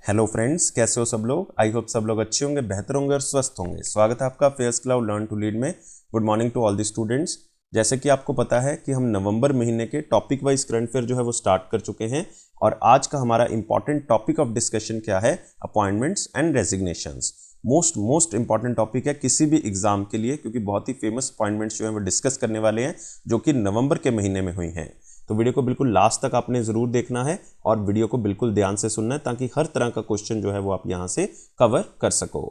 Hello friends, कैसे हो सब लोग। आई होप सब लोग अच्छे होंगे, बेहतर होंगे और स्वस्थ होंगे। स्वागत है आपका fairs cloud learn to lead में। Good morning to all the students. जैसे कि आपको पता है कि हम नवंबर महीने के टॉपिक वाइज करंट अफेयर जो है वो स्टार्ट कर चुके हैं और आज का हमारा इंपॉर्टेंट टॉपिक ऑफ डिस्कशन क्या है? Appointments and resignations. Most important topic है किसी भी एग्जाम के लिए, क्योंकि बहुत ही फेमस अपॉइंटमेंट्स जो है वो डिस्कस करने वाले हैं जो कि नवंबर के महीने में हुई हैं। तो वीडियो को बिल्कुल लास्ट तक आपने जरूर देखना है और वीडियो को बिल्कुल ध्यान से सुनना है ताकि हर तरह का क्वेश्चन जो है वो आप यहां से कवर कर सको।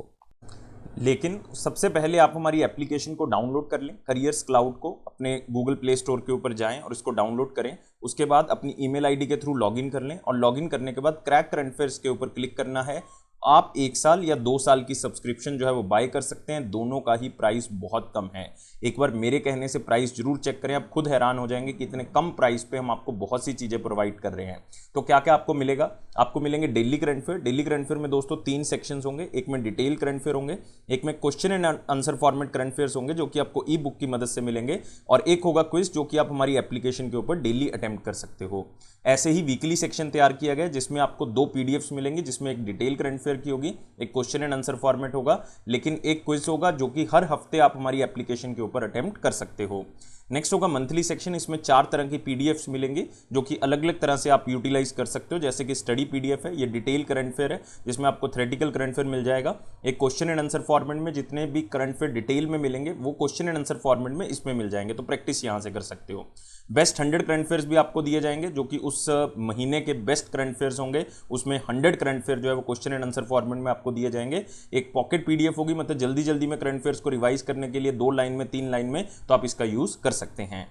लेकिन सबसे पहले आप हमारी एप्लीकेशन को डाउनलोड कर लें, करियर्स क्लाउड को अपने गूगल प्ले स्टोर के ऊपर जाएं और इसको डाउनलोड करें। उसके बाद अपनी ईमेल आईडी के थ्रू लॉगिन कर लें और लॉगिन करने के बाद क्रैक करंट अफेयर्स के ऊपर क्लिक करना है। आप 1 साल या 2 साल की सब्सक्रिप्शन जो है वो बाय कर सकते हैं। दोनों का ही प्राइस बहुत कम है। एक बार मेरे कहने से प्राइस जरूर चेक करें, आप खुद हैरान हो जाएंगे कि इतने कम प्राइस पे हम आपको बहुत सी चीजें प्रोवाइड कर रहे हैं। तो क्या क्या आपको मिलेगा? आपको मिलेंगे daily current affair. Daily current affair में दोस्तों 3 सेक्शंस होंगे। एक में डिटेल करंट अफेयर होंगे, एक में question and answer format current affairs होंगे जो कि आपको ई बुक की मदद से मिलेंगे, और एक होगा क्विज जो कि आप हमारी एप्लीकेशन के ऊपर डेली अटेम्प्ट कर सकते हो। ऐसे ही वीकली सेक्शन तैयार किया गया जिसमें आपको 2 पीडीएफ्स मिलेंगे, जिसमें एक डिटेल करंट अफेयर की होगी, एक क्वेश्चन एंड आंसर फॉर्मेट होगा, लेकिन एक क्विज होगा जो कि हर हफ्ते आप हमारी एप्लीकेशन के ऊपर अटेम्प्ट कर सकते हो। नेक्स्ट होगा मंथली सेक्शन। इसमें 4 तरह की पीडीएफ्स मिलेंगे जो कि अलग अलग तरह से आप यूटिलाइज कर सकते हो। जैसे कि स्टडी पीडीएफ है, ये डिटेल करंट अफेयर है जिसमें आपको थ्योरेटिकल करंट अफेयर मिल जाएगा। एक क्वेश्चन एंड आंसर फॉर्मेट में जितने भी करंट अफेयर डिटेल में मिलेंगे वो क्वेश्चन एंड आंसर फॉर्मेट में इसमें मिल जाएंगे, तो प्रैक्टिस यहां से कर सकते हो। बेस्ट 100 करंट अफेयर्स भी आपको दिए जाएंगे जो कि उस महीने के बेस्ट करंट अफेयर्स होंगे। उसमें 100 करंट अफेयर जो है वो क्वेश्चन एंड आंसर फॉर्मेट में आपको दिए जाएंगे। एक पॉकेट पीडीएफ होगी, मतलब जल्दी जल्दी में करंट अफेयर्स को रिवाइज करने के लिए 2 लाइन में 3 लाइन में, तो आप इसका यूज कर सकते हैं।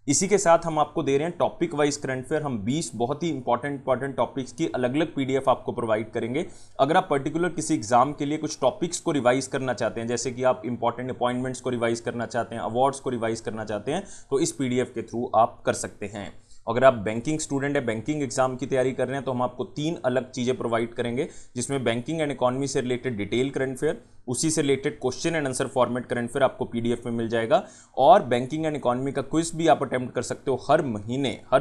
इसी के साथ हम आपको दे रहे हैं टॉपिक वाइज करंट अफेयर। हम 20 बहुत ही इंपॉर्टेंट टॉपिक्स की अलग अलग पीडीएफ आपको प्रोवाइड करेंगे। अगर आप पर्टिकुलर किसी एग्जाम के लिए कुछ टॉपिक्स को रिवाइज करना चाहते हैं, जैसे कि आप इंपॉर्टेंट अपॉइंटमेंट्स को रिवाइज करना चाहते हैं, अवार्ड्स को रिवाइज करना चाहते हैं, तो इस पीडीएफ के थ्रू आप कर सकते हैं। अगर आप बैंकिंग स्टूडेंट है, बैंकिंग एग्जाम की तैयारी कर रहे हैं, तो हम आपको 3 अलग चीजें प्रोवाइड करेंगे जिसमें बैंकिंग एंड इकोनॉमी से रिलेटेड डिटेल करंट अफेयर, उसी से related question and answer format current affair आपको पीडीएफ में मिल जाएगा, और बैंकिंग एंड इकोनॉमी का क्विज भी आप अटेम्प्ट कर सकते हो। हर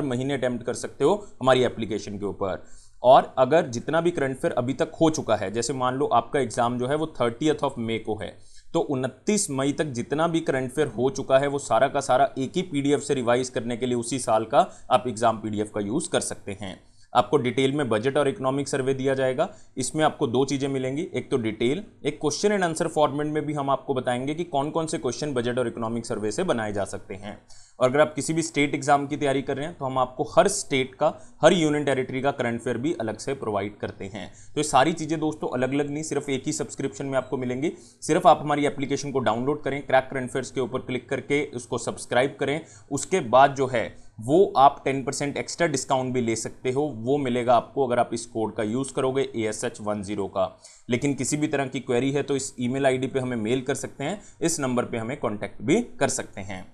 महीने अटेम्प्ट कर सकते हो हमारी एप्लीकेशन के ऊपर। और अगर जितना भी करंट अफेयर अभी तक हो चुका है, जैसे मान लो आपका एग्जाम जो है वो 30 मई को है, तो 29 मई तक जितना भी करंट अफेयर हो चुका है वो सारा का सारा एक ही पीडीएफ से रिवाइज करने के लिए उसी साल का आप एग्जाम पीडीएफ का यूज कर सकते हैं। आपको डिटेल में बजट और इकोनॉमिक सर्वे दिया जाएगा। इसमें आपको 2 चीजें मिलेंगी, एक तो डिटेल, एक क्वेश्चन एंड आंसर फॉर्मेट में भी हम आपको बताएंगे कि कौन कौन से क्वेश्चन बजट और इकोनॉमिक सर्वे से बनाए जा सकते हैं। और अगर आप किसी भी स्टेट एग्जाम की तैयारी कर रहे हैं तो हम आपको हर स्टेट का, हर यूनियन टेरिटरी का करंट अफेयर भी अलग से प्रोवाइड करते हैं। तो ये सारी चीजें दोस्तों अलग अलग नहीं, सिर्फ एक ही सब्सक्रिप्शन में आपको मिलेंगी। सिर्फ आप हमारी एप्लीकेशन को डाउनलोड करें, क्रैक करंट अफेयर्स के ऊपर क्लिक करके उसको सब्सक्राइब करें। उसके बाद जो है वो आप 10% एक्स्ट्रा डिस्काउंट भी ले सकते हो। वो मिलेगा आपको अगर आप इस कोड का यूज करोगे ASH10 का। लेकिन किसी भी तरह की क्वेरी है तो इस ईमेल आईडी पे हमें मेल कर सकते हैं, इस नंबर पे हमें कांटेक्ट भी कर सकते हैं।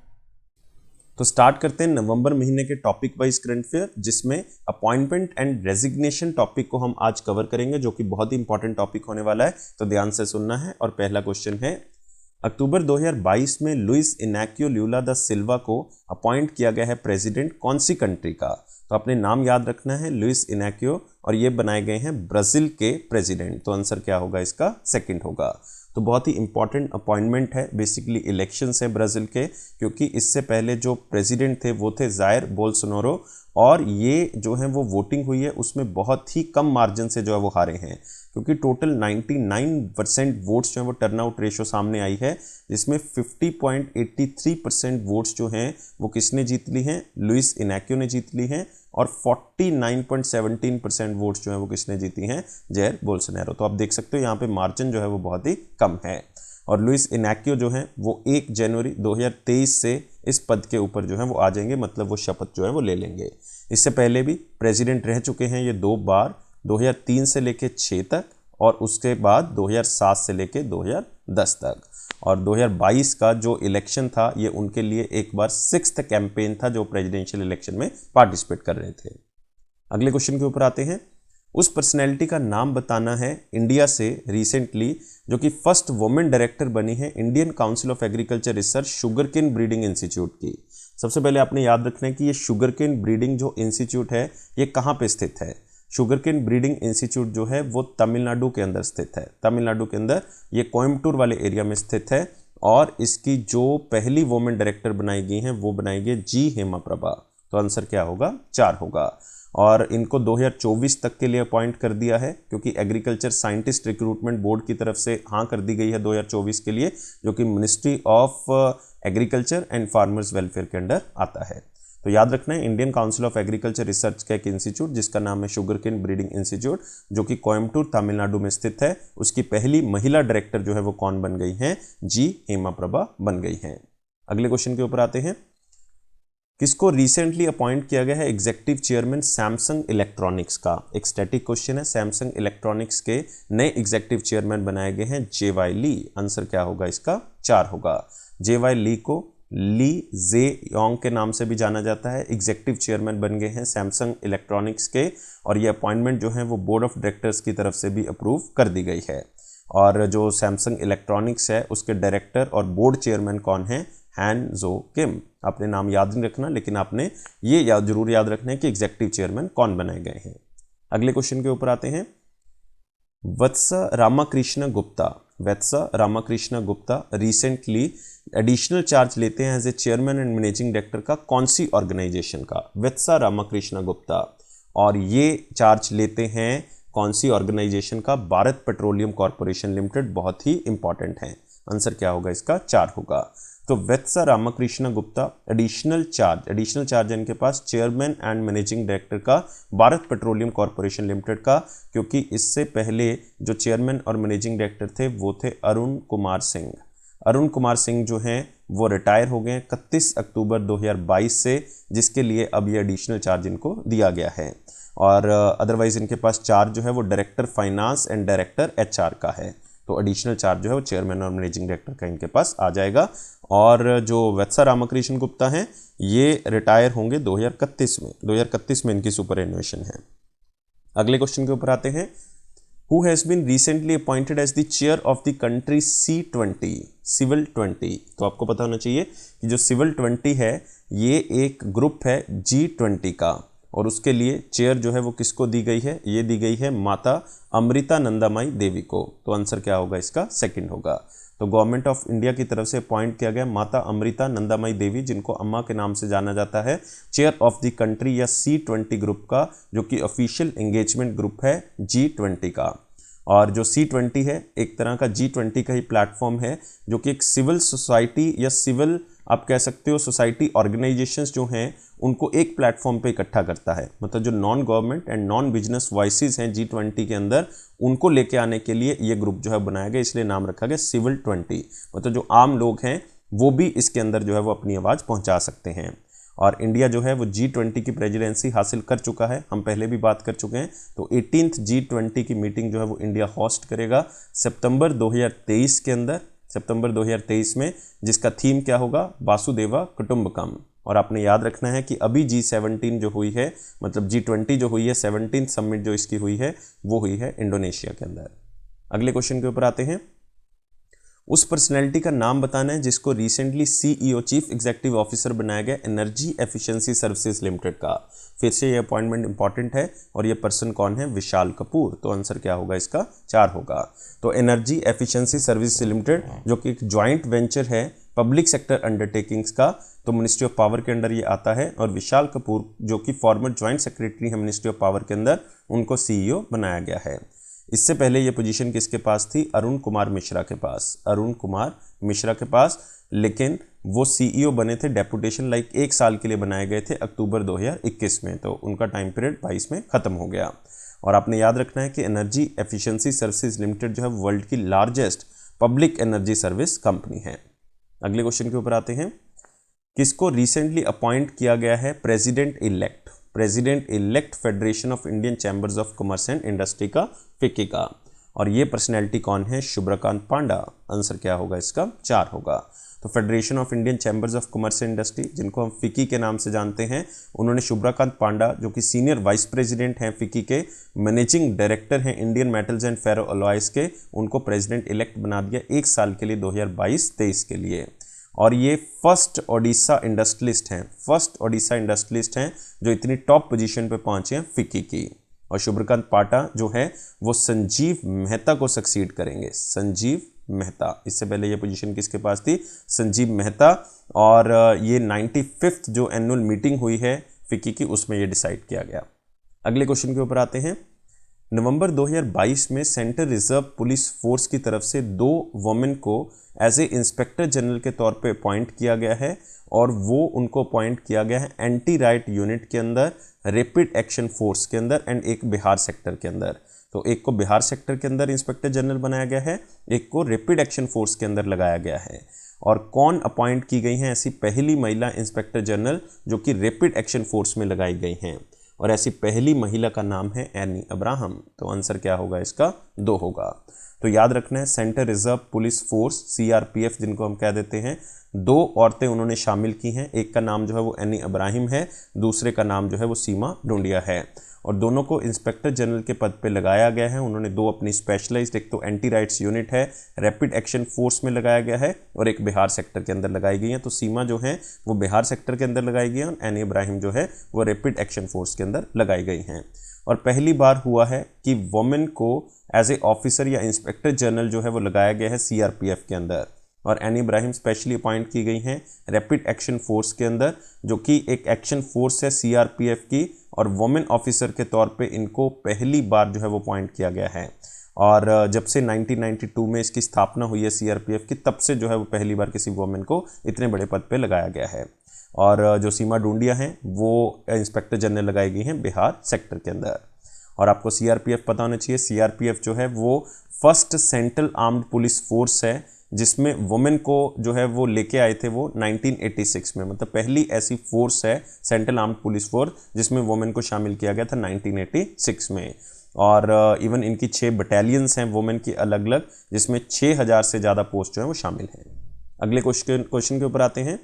तो स्टार्ट करते हैं नवंबर महीने के टॉपिक वाइज करंट अफेयर, जिसमें अपॉइंटमेंट एंड रेजिग्नेशन टॉपिक को हम आज कवर करेंगे जो कि बहुत ही इंपॉर्टेंट टॉपिक होने वाला है, तो ध्यान से सुनना है। और पहला क्वेश्चन है, अक्टूबर 2022 में लुइस इनैकियो लुला दा सिल्वा को अपॉइंट किया गया है प्रेसिडेंट कौन सी कंट्री का? तो अपने नाम याद रखना है, लुइस इनैकियो, और ये बनाए गए हैं ब्राजील के प्रेसिडेंट। तो आंसर क्या होगा इसका? सेकंड होगा। तो बहुत ही इंपॉर्टेंट अपॉइंटमेंट है, बेसिकली इलेक्शंस है ब्राजील के, क्योंकि इससे पहले जो प्रेसिडेंट थे वो थे जायर बोल्सोनारो, और ये जो है वो वोटिंग हुई है उसमें बहुत ही कम मार्जिन से जो है वो हारे हैं, क्योंकि टोटल 99% वोट्स जो है वो टर्नआउट रेशो सामने आई है, जिसमें 50.83% वोट्स जो हैं वो किसने जीत ली हैं? लुइस इनैकियो ने जीत ली हैं, और 49.17% वोट्स जो है वो किसने जीती हैं? Jair Bolsonaro. तो आप देख सकते हो यहाँ पे मार्जिन जो है वो बहुत ही कम है। और लुइस इनैकियो जो है वो 1 जनवरी 2023 से इस पद के ऊपर जो है वो आ जाएंगे, मतलब वो शपथ जो है वो ले लेंगे। इससे पहले भी प्रेसिडेंट रह चुके हैं ये 2 बार, 2003 से लेके 6 तक, और उसके बाद 2007 से लेके 2010 तक। और 2022 का जो इलेक्शन था ये उनके लिए एक बार 6th कैंपेन था जो प्रेसिडेंशियल इलेक्शन में पार्टिसिपेट कर रहे थे। अगले क्वेश्चन के ऊपर आते हैं। उस पर्सनैलिटी का नाम बताना है इंडिया से रिसेंटली जो कि फर्स्ट वुमेन डायरेक्टर बनी है Indian council of agriculture research sugarcane breeding institute की। सबसे पहले आपने याद रखना है कि ये शुगरकेन ब्रीडिंग जो इंस्टीट्यूट है ये कहाँ पे स्थित है? शुगरकेन ब्रीडिंग इंस्टीट्यूट जो है वो तमिलनाडु के अंदर स्थित है। तमिलनाडु के अंदर ये कोयम्बटूर वाले एरिया में स्थित है और इसकी जो पहली वुमेन डायरेक्टर बनाई गई हैं वो बनाई गई जी हेमा प्रभा। तो आंसर क्या होगा? 4 होगा। और इनको 2024 तक के लिए अपॉइंट कर दिया है क्योंकि एग्रीकल्चर साइंटिस्ट रिक्रूटमेंट बोर्ड की तरफ से हाँ कर दी गई है 2024 के लिए, जो कि ministry of agriculture and farmers welfare के अंडर आता है। तो याद रखना है Indian council of agriculture research का एक इंस्टीट्यूट जिसका नाम है शुगरकेन ब्रीडिंग इंस्टीट्यूट, जो कि कोयम्बटूर तमिलनाडु में स्थित है, उसकी पहली महिला डायरेक्टर जो है वो कौन बन गई हैं? जी हेमा प्रभा बन गई हैं। अगले क्वेश्चन के ऊपर आते हैं। किसको रिसेंटली अपॉइंट किया गया है एग्जीक्यूटिव चेयरमैन सैमसंग इलेक्ट्रॉनिक्स का? एक स्टैटिक क्वेश्चन है। सैमसंग इलेक्ट्रॉनिक्स के नए एग्जीक्यूटिव चेयरमैन बनाए गए हैं जे.वाई. ली। आंसर क्या होगा इसका? 4 होगा। जे.वाई. ली को ली जे योंग के नाम से भी जाना जाता है। एग्जीक्यूटिव चेयरमैन बन गए हैं सैमसंग इलेक्ट्रॉनिक्स के और ये अपॉइंटमेंट जो है वो बोर्ड ऑफ डायरेक्टर्स की तरफ से भी अप्रूव कर दी गई है। और जो सैमसंग इलेक्ट्रॉनिक्स है उसके डायरेक्टर और बोर्ड चेयरमैन कौन है? हैन जो किम। आपने नाम याद नहीं रखना, लेकिन आपने ये जरूर याद रखना है कि एग्जीक्यूटिव चेयरमैन कौन बनाए गए हैं। अगले क्वेश्चन के ऊपर आते हैं। Vatsa Ramakrishna Gupta, Vatsa Ramakrishna Gupta recently additional charge लेते हैं as a chairman and managing director का कौन सी ऑर्गेनाइजेशन का? वत्सा रामाकृष्ण गुप्ता, और ये चार्ज लेते हैं कौन सी ऑर्गेनाइजेशन का? Bharat petroleum corporation limited. बहुत ही इंपॉर्टेंट है। आंसर क्या होगा इसका? 4 होगा। तो वत्सा रामाकृष्ण गुप्ता एडिशनल चार्ज इनके पास चेयरमैन एंड मैनेजिंग डायरेक्टर का भारत पेट्रोलियम कॉर्पोरेशन लिमिटेड का, क्योंकि इससे पहले जो चेयरमैन और मैनेजिंग डायरेक्टर थे वो थे अरुण कुमार सिंह। अरुण कुमार सिंह जो हैं वो रिटायर हो गए 31 अक्टूबर 2022 से, जिसके लिए अब ये एडिशनल चार्ज इनको दिया गया है। और अदरवाइज इनके पास चार्ज जो है वो director finance and director HR का है। तो एडिशनल चार्ज जो है वो चेयरमैन और मैनेजिंग डायरेक्टर का इनके पास आ जाएगा। और जो वत्सा रामाकृष्ण गुप्ता हैं ये रिटायर होंगे 2031 में इनकी सुपरएनुएशन है। अगले क्वेश्चन के ऊपर आते हैं। Who has been recently appointed as the chair of the country C20 Civil 20? तो आपको पता होना चाहिए कि जो Civil 20 है ये एक ग्रुप है G20 का, और उसके लिए चेयर जो है वो किसको दी गई है? ये दी गई है माता अमृतानंदमयी देवी को। तो आंसर क्या होगा इसका? 2nd होगा। तो गवर्नमेंट ऑफ इंडिया की तरफ से अपॉइंट किया गया माता अमृतानंदमयी देवी, जिनको अम्मा के नाम से जाना जाता है, चेयर ऑफ द कंट्री या C20 ग्रुप का, जो कि ऑफिशियल एंगेजमेंट ग्रुप है G20 का। और जो C20 है एक तरह का G20 का ही प्लेटफॉर्म है, जो कि एक सिविल सोसाइटी या सिविल आप कह सकते हो सोसाइटी ऑर्गेनाइजेशंस जो हैं उनको एक प्लेटफॉर्म पे इकट्ठा करता है। मतलब जो non government and non business voices हैं G20 के अंदर, उनको लेके आने के लिए ये ग्रुप जो है बनाया गया, इसलिए नाम रखा गया सिविल 20। मतलब जो आम लोग हैं वो भी इसके अंदर जो है वो अपनी आवाज़ पहुंचा सकते हैं। और इंडिया जो है वो G20 की प्रेसिडेंसी हासिल कर चुका है, हम पहले भी बात कर चुके हैं। तो 18th G20 की मीटिंग जो है वो इंडिया होस्ट करेगा सितंबर 2023 के अंदर, सितंबर 2023 में, जिसका थीम क्या होगा? वासुदेवा कुटुंबकम। और आपने याद रखना है कि अभी G17 जो हुई है, मतलब G20 जो हुई है, 17th समिट जो इसकी हुई है वो हुई है इंडोनेशिया के अंदर। अगले क्वेश्चन के ऊपर आते हैं। उस पर्सनैलिटी का नाम बताना है जिसको recently CEO chief executive officer बनाया गया एनर्जी एफिशिएंसी सर्विसेज लिमिटेड का। फिर से ये अपॉइंटमेंट इंपॉर्टेंट है, और ये पर्सन कौन है? विशाल कपूर। तो आंसर क्या होगा इसका? 4 होगा। तो एनर्जी एफिशिएंसी सर्विसेज लिमिटेड जो कि एक ज्वाइंट वेंचर है पब्लिक सेक्टर अंडरटेकिंग्स का, तो मिनिस्ट्री ऑफ पावर के अंडर ये आता है। और विशाल कपूर जो कि फॉर्मर ज्वाइंट सेक्रेटरी है मिनिस्ट्री ऑफ पावर के अंदर, उनको CEO बनाया गया है। इससे पहले ये पोजीशन किसके पास थी? अरुण कुमार मिश्रा के पास, अरुण कुमार मिश्रा के पास। लेकिन वो CEO बने थे डेपुटेशन लाइक 1 साल के लिए बनाए गए थे अक्टूबर 2021 में, तो उनका टाइम पीरियड 22 में खत्म हो गया। और आपने याद रखना है कि एनर्जी एफिशिएंसी सर्विसेज लिमिटेड जो है वर्ल्ड की largest public energy service company है। अगले क्वेश्चन के ऊपर आते हैं। किसको रिसेंटली अपॉइंट किया गया है president elect federation of Indian chambers of commerce and industry का, फिक्की का? और ये पर्सनैलिटी कौन है? शुभ्रकांत पांडा। आंसर क्या होगा इसका? 4 होगा। तो federation of Indian chambers of commerce and industry, जिनको हम फिक्की के नाम से जानते हैं, उन्होंने शुभ्रकांत पांडा जो कि सीनियर वाइस प्रेसिडेंट हैं फिक्की के, मैनेजिंग डायरेक्टर हैं Indian metals and ferro alloys के, उनको प्रेसिडेंट इलेक्ट बना दिया 1 साल के लिए 2022-23 के लिए। और ये फर्स्ट ओडिशा इंडस्ट्रियलिस्ट हैं जो इतनी टॉप पोजीशन पे पहुंचे हैं फिक्की की। और शुभ्रकांत पाटा जो है वो संजीव मेहता को सक्सीड करेंगे। संजीव मेहता, इससे पहले ये पोजीशन किसके पास थी? संजीव मेहता। और ये 95th जो एनुअल मीटिंग हुई है फिक्की की, उसमें ये डिसाइड किया गया। अगले क्वेश्चन के ऊपर आते हैं। नवंबर 2022 में सेंट्रल रिजर्व पुलिस फोर्स की तरफ से 2 वुमेन को एज ए इंस्पेक्टर जनरल के तौर पे अपॉइंट किया गया है, और वो उनको अपॉइंट किया गया है एंटी राइट यूनिट के अंदर, रैपिड एक्शन फोर्स के अंदर एंड एक बिहार सेक्टर के अंदर। तो एक को बिहार सेक्टर के अंदर इंस्पेक्टर जनरल बनाया गया है, एक को रैपिड एक्शन फोर्स के अंदर लगाया गया है। और कौन अपॉइंट की गई हैं ऐसी पहली महिला इंस्पेक्टर जनरल जो कि रैपिड एक्शन फोर्स में लगाई गई हैं? और ऐसी पहली महिला का नाम है एनी अब्राहम। तो आंसर क्या होगा इसका? 2 होगा। तो याद रखना है central reserve police force CRPF जिनको हम कह देते हैं, 2 औरतें उन्होंने शामिल की हैं। एक का नाम जो है वो एनी अब्राहिम है, दूसरे का नाम जो है वो सीमा ढूंढिया है, और दोनों को इंस्पेक्टर जनरल के पद पे लगाया गया है। उन्होंने 2 अपनी स्पेशलाइज्ड, एक तो एंटी राइट्स यूनिट है, रैपिड एक्शन फोर्स में लगाया गया है, और एक बिहार सेक्टर के अंदर लगाई गई है। तो सीमा जो है वो बिहार सेक्टर के अंदर लगाई गई है, और एनी इब्राहिम जो है वो रैपिड एक्शन फोर्स के अंदर लगाई गई हैं। और पहली बार हुआ है कि वुमेन को एज ए ऑफिसर या इंस्पेक्टर जनरल जो है वो लगाया गया है CRPF के अंदर, और एनी इब्राहिम स्पेशली अपॉइंट की गई हैं रैपिड एक्शन फोर्स के अंदर, जो कि एक एक्शन फोर्स है CRPF की, और वुमेन ऑफिसर के तौर पे इनको पहली बार जो है वो अपॉइंट किया गया है। और जब से 1992 में इसकी स्थापना हुई है CRPF की, तब से जो है वो पहली बार किसी वुमेन को इतने बड़े पद पे लगाया गया है। और जो सीमा ढूंढिया हैं वो इंस्पेक्टर जनरल लगाई गई हैं बिहार सेक्टर के अंदर। और आपको CRPF पता होना चाहिए, CRPF जो है वो first central armed police force है जिसमें वुमेन को जो है वो लेके आए थे वो 1986 में, मतलब पहली ऐसी फोर्स है सेंट्रल आर्म्ड पुलिस फोर्स जिसमें वुमेन को शामिल किया गया था 1986 में। और इवन इनकी 6 बटालियंस हैं वुमेन की अलग अलग, जिसमें 6000 से ज़्यादा पोस्ट जो है वो शामिल हैं। अगले क्वेश्चन के ऊपर आते हैं।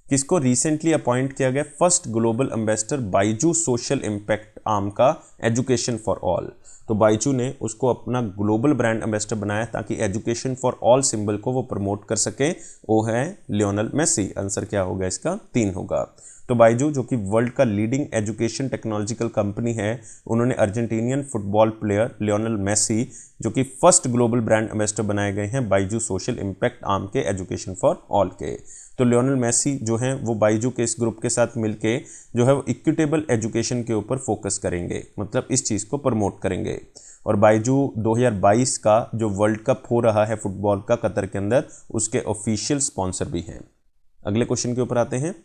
किसको रिसेंटली अपॉइंट किया गया first global ambassador Byju social impact arm का एजुकेशन फॉर ऑल? तो बाइजू ने उसको अपना ग्लोबल ब्रांड एम्बेसडर बनाया ताकि एजुकेशन फॉर ऑल सिंबल को वो प्रमोट कर सके। वो है लियोनेल मेसी। आंसर क्या होगा इसका? 3 होगा। तो बाइजू जो कि वर्ल्ड का लीडिंग एजुकेशन टेक्नोलॉजिकल कंपनी है, उन्होंने Argentinian football player Lionel Messi जो कि फर्स्ट ग्लोबल ब्रांड एम्बेसडर बनाए गए हैं बाइजू सोशल इम्पैक्ट आर्म के एजुकेशन फॉर ऑल के। तो लियोनेल मेसी जो हैं वो बाइजू के इस ग्रुप के साथ मिलके जो है वो इक्विटेबल एजुकेशन के ऊपर फोकस करेंगे, मतलब इस चीज़ को प्रमोट करेंगे। और बाइजू 2022 का जो वर्ल्ड कप हो रहा है फुटबॉल का कतर के अंदर, उसके ऑफिशियल स्पॉन्सर भी हैं। अगले क्वेश्चन के ऊपर आते हैं।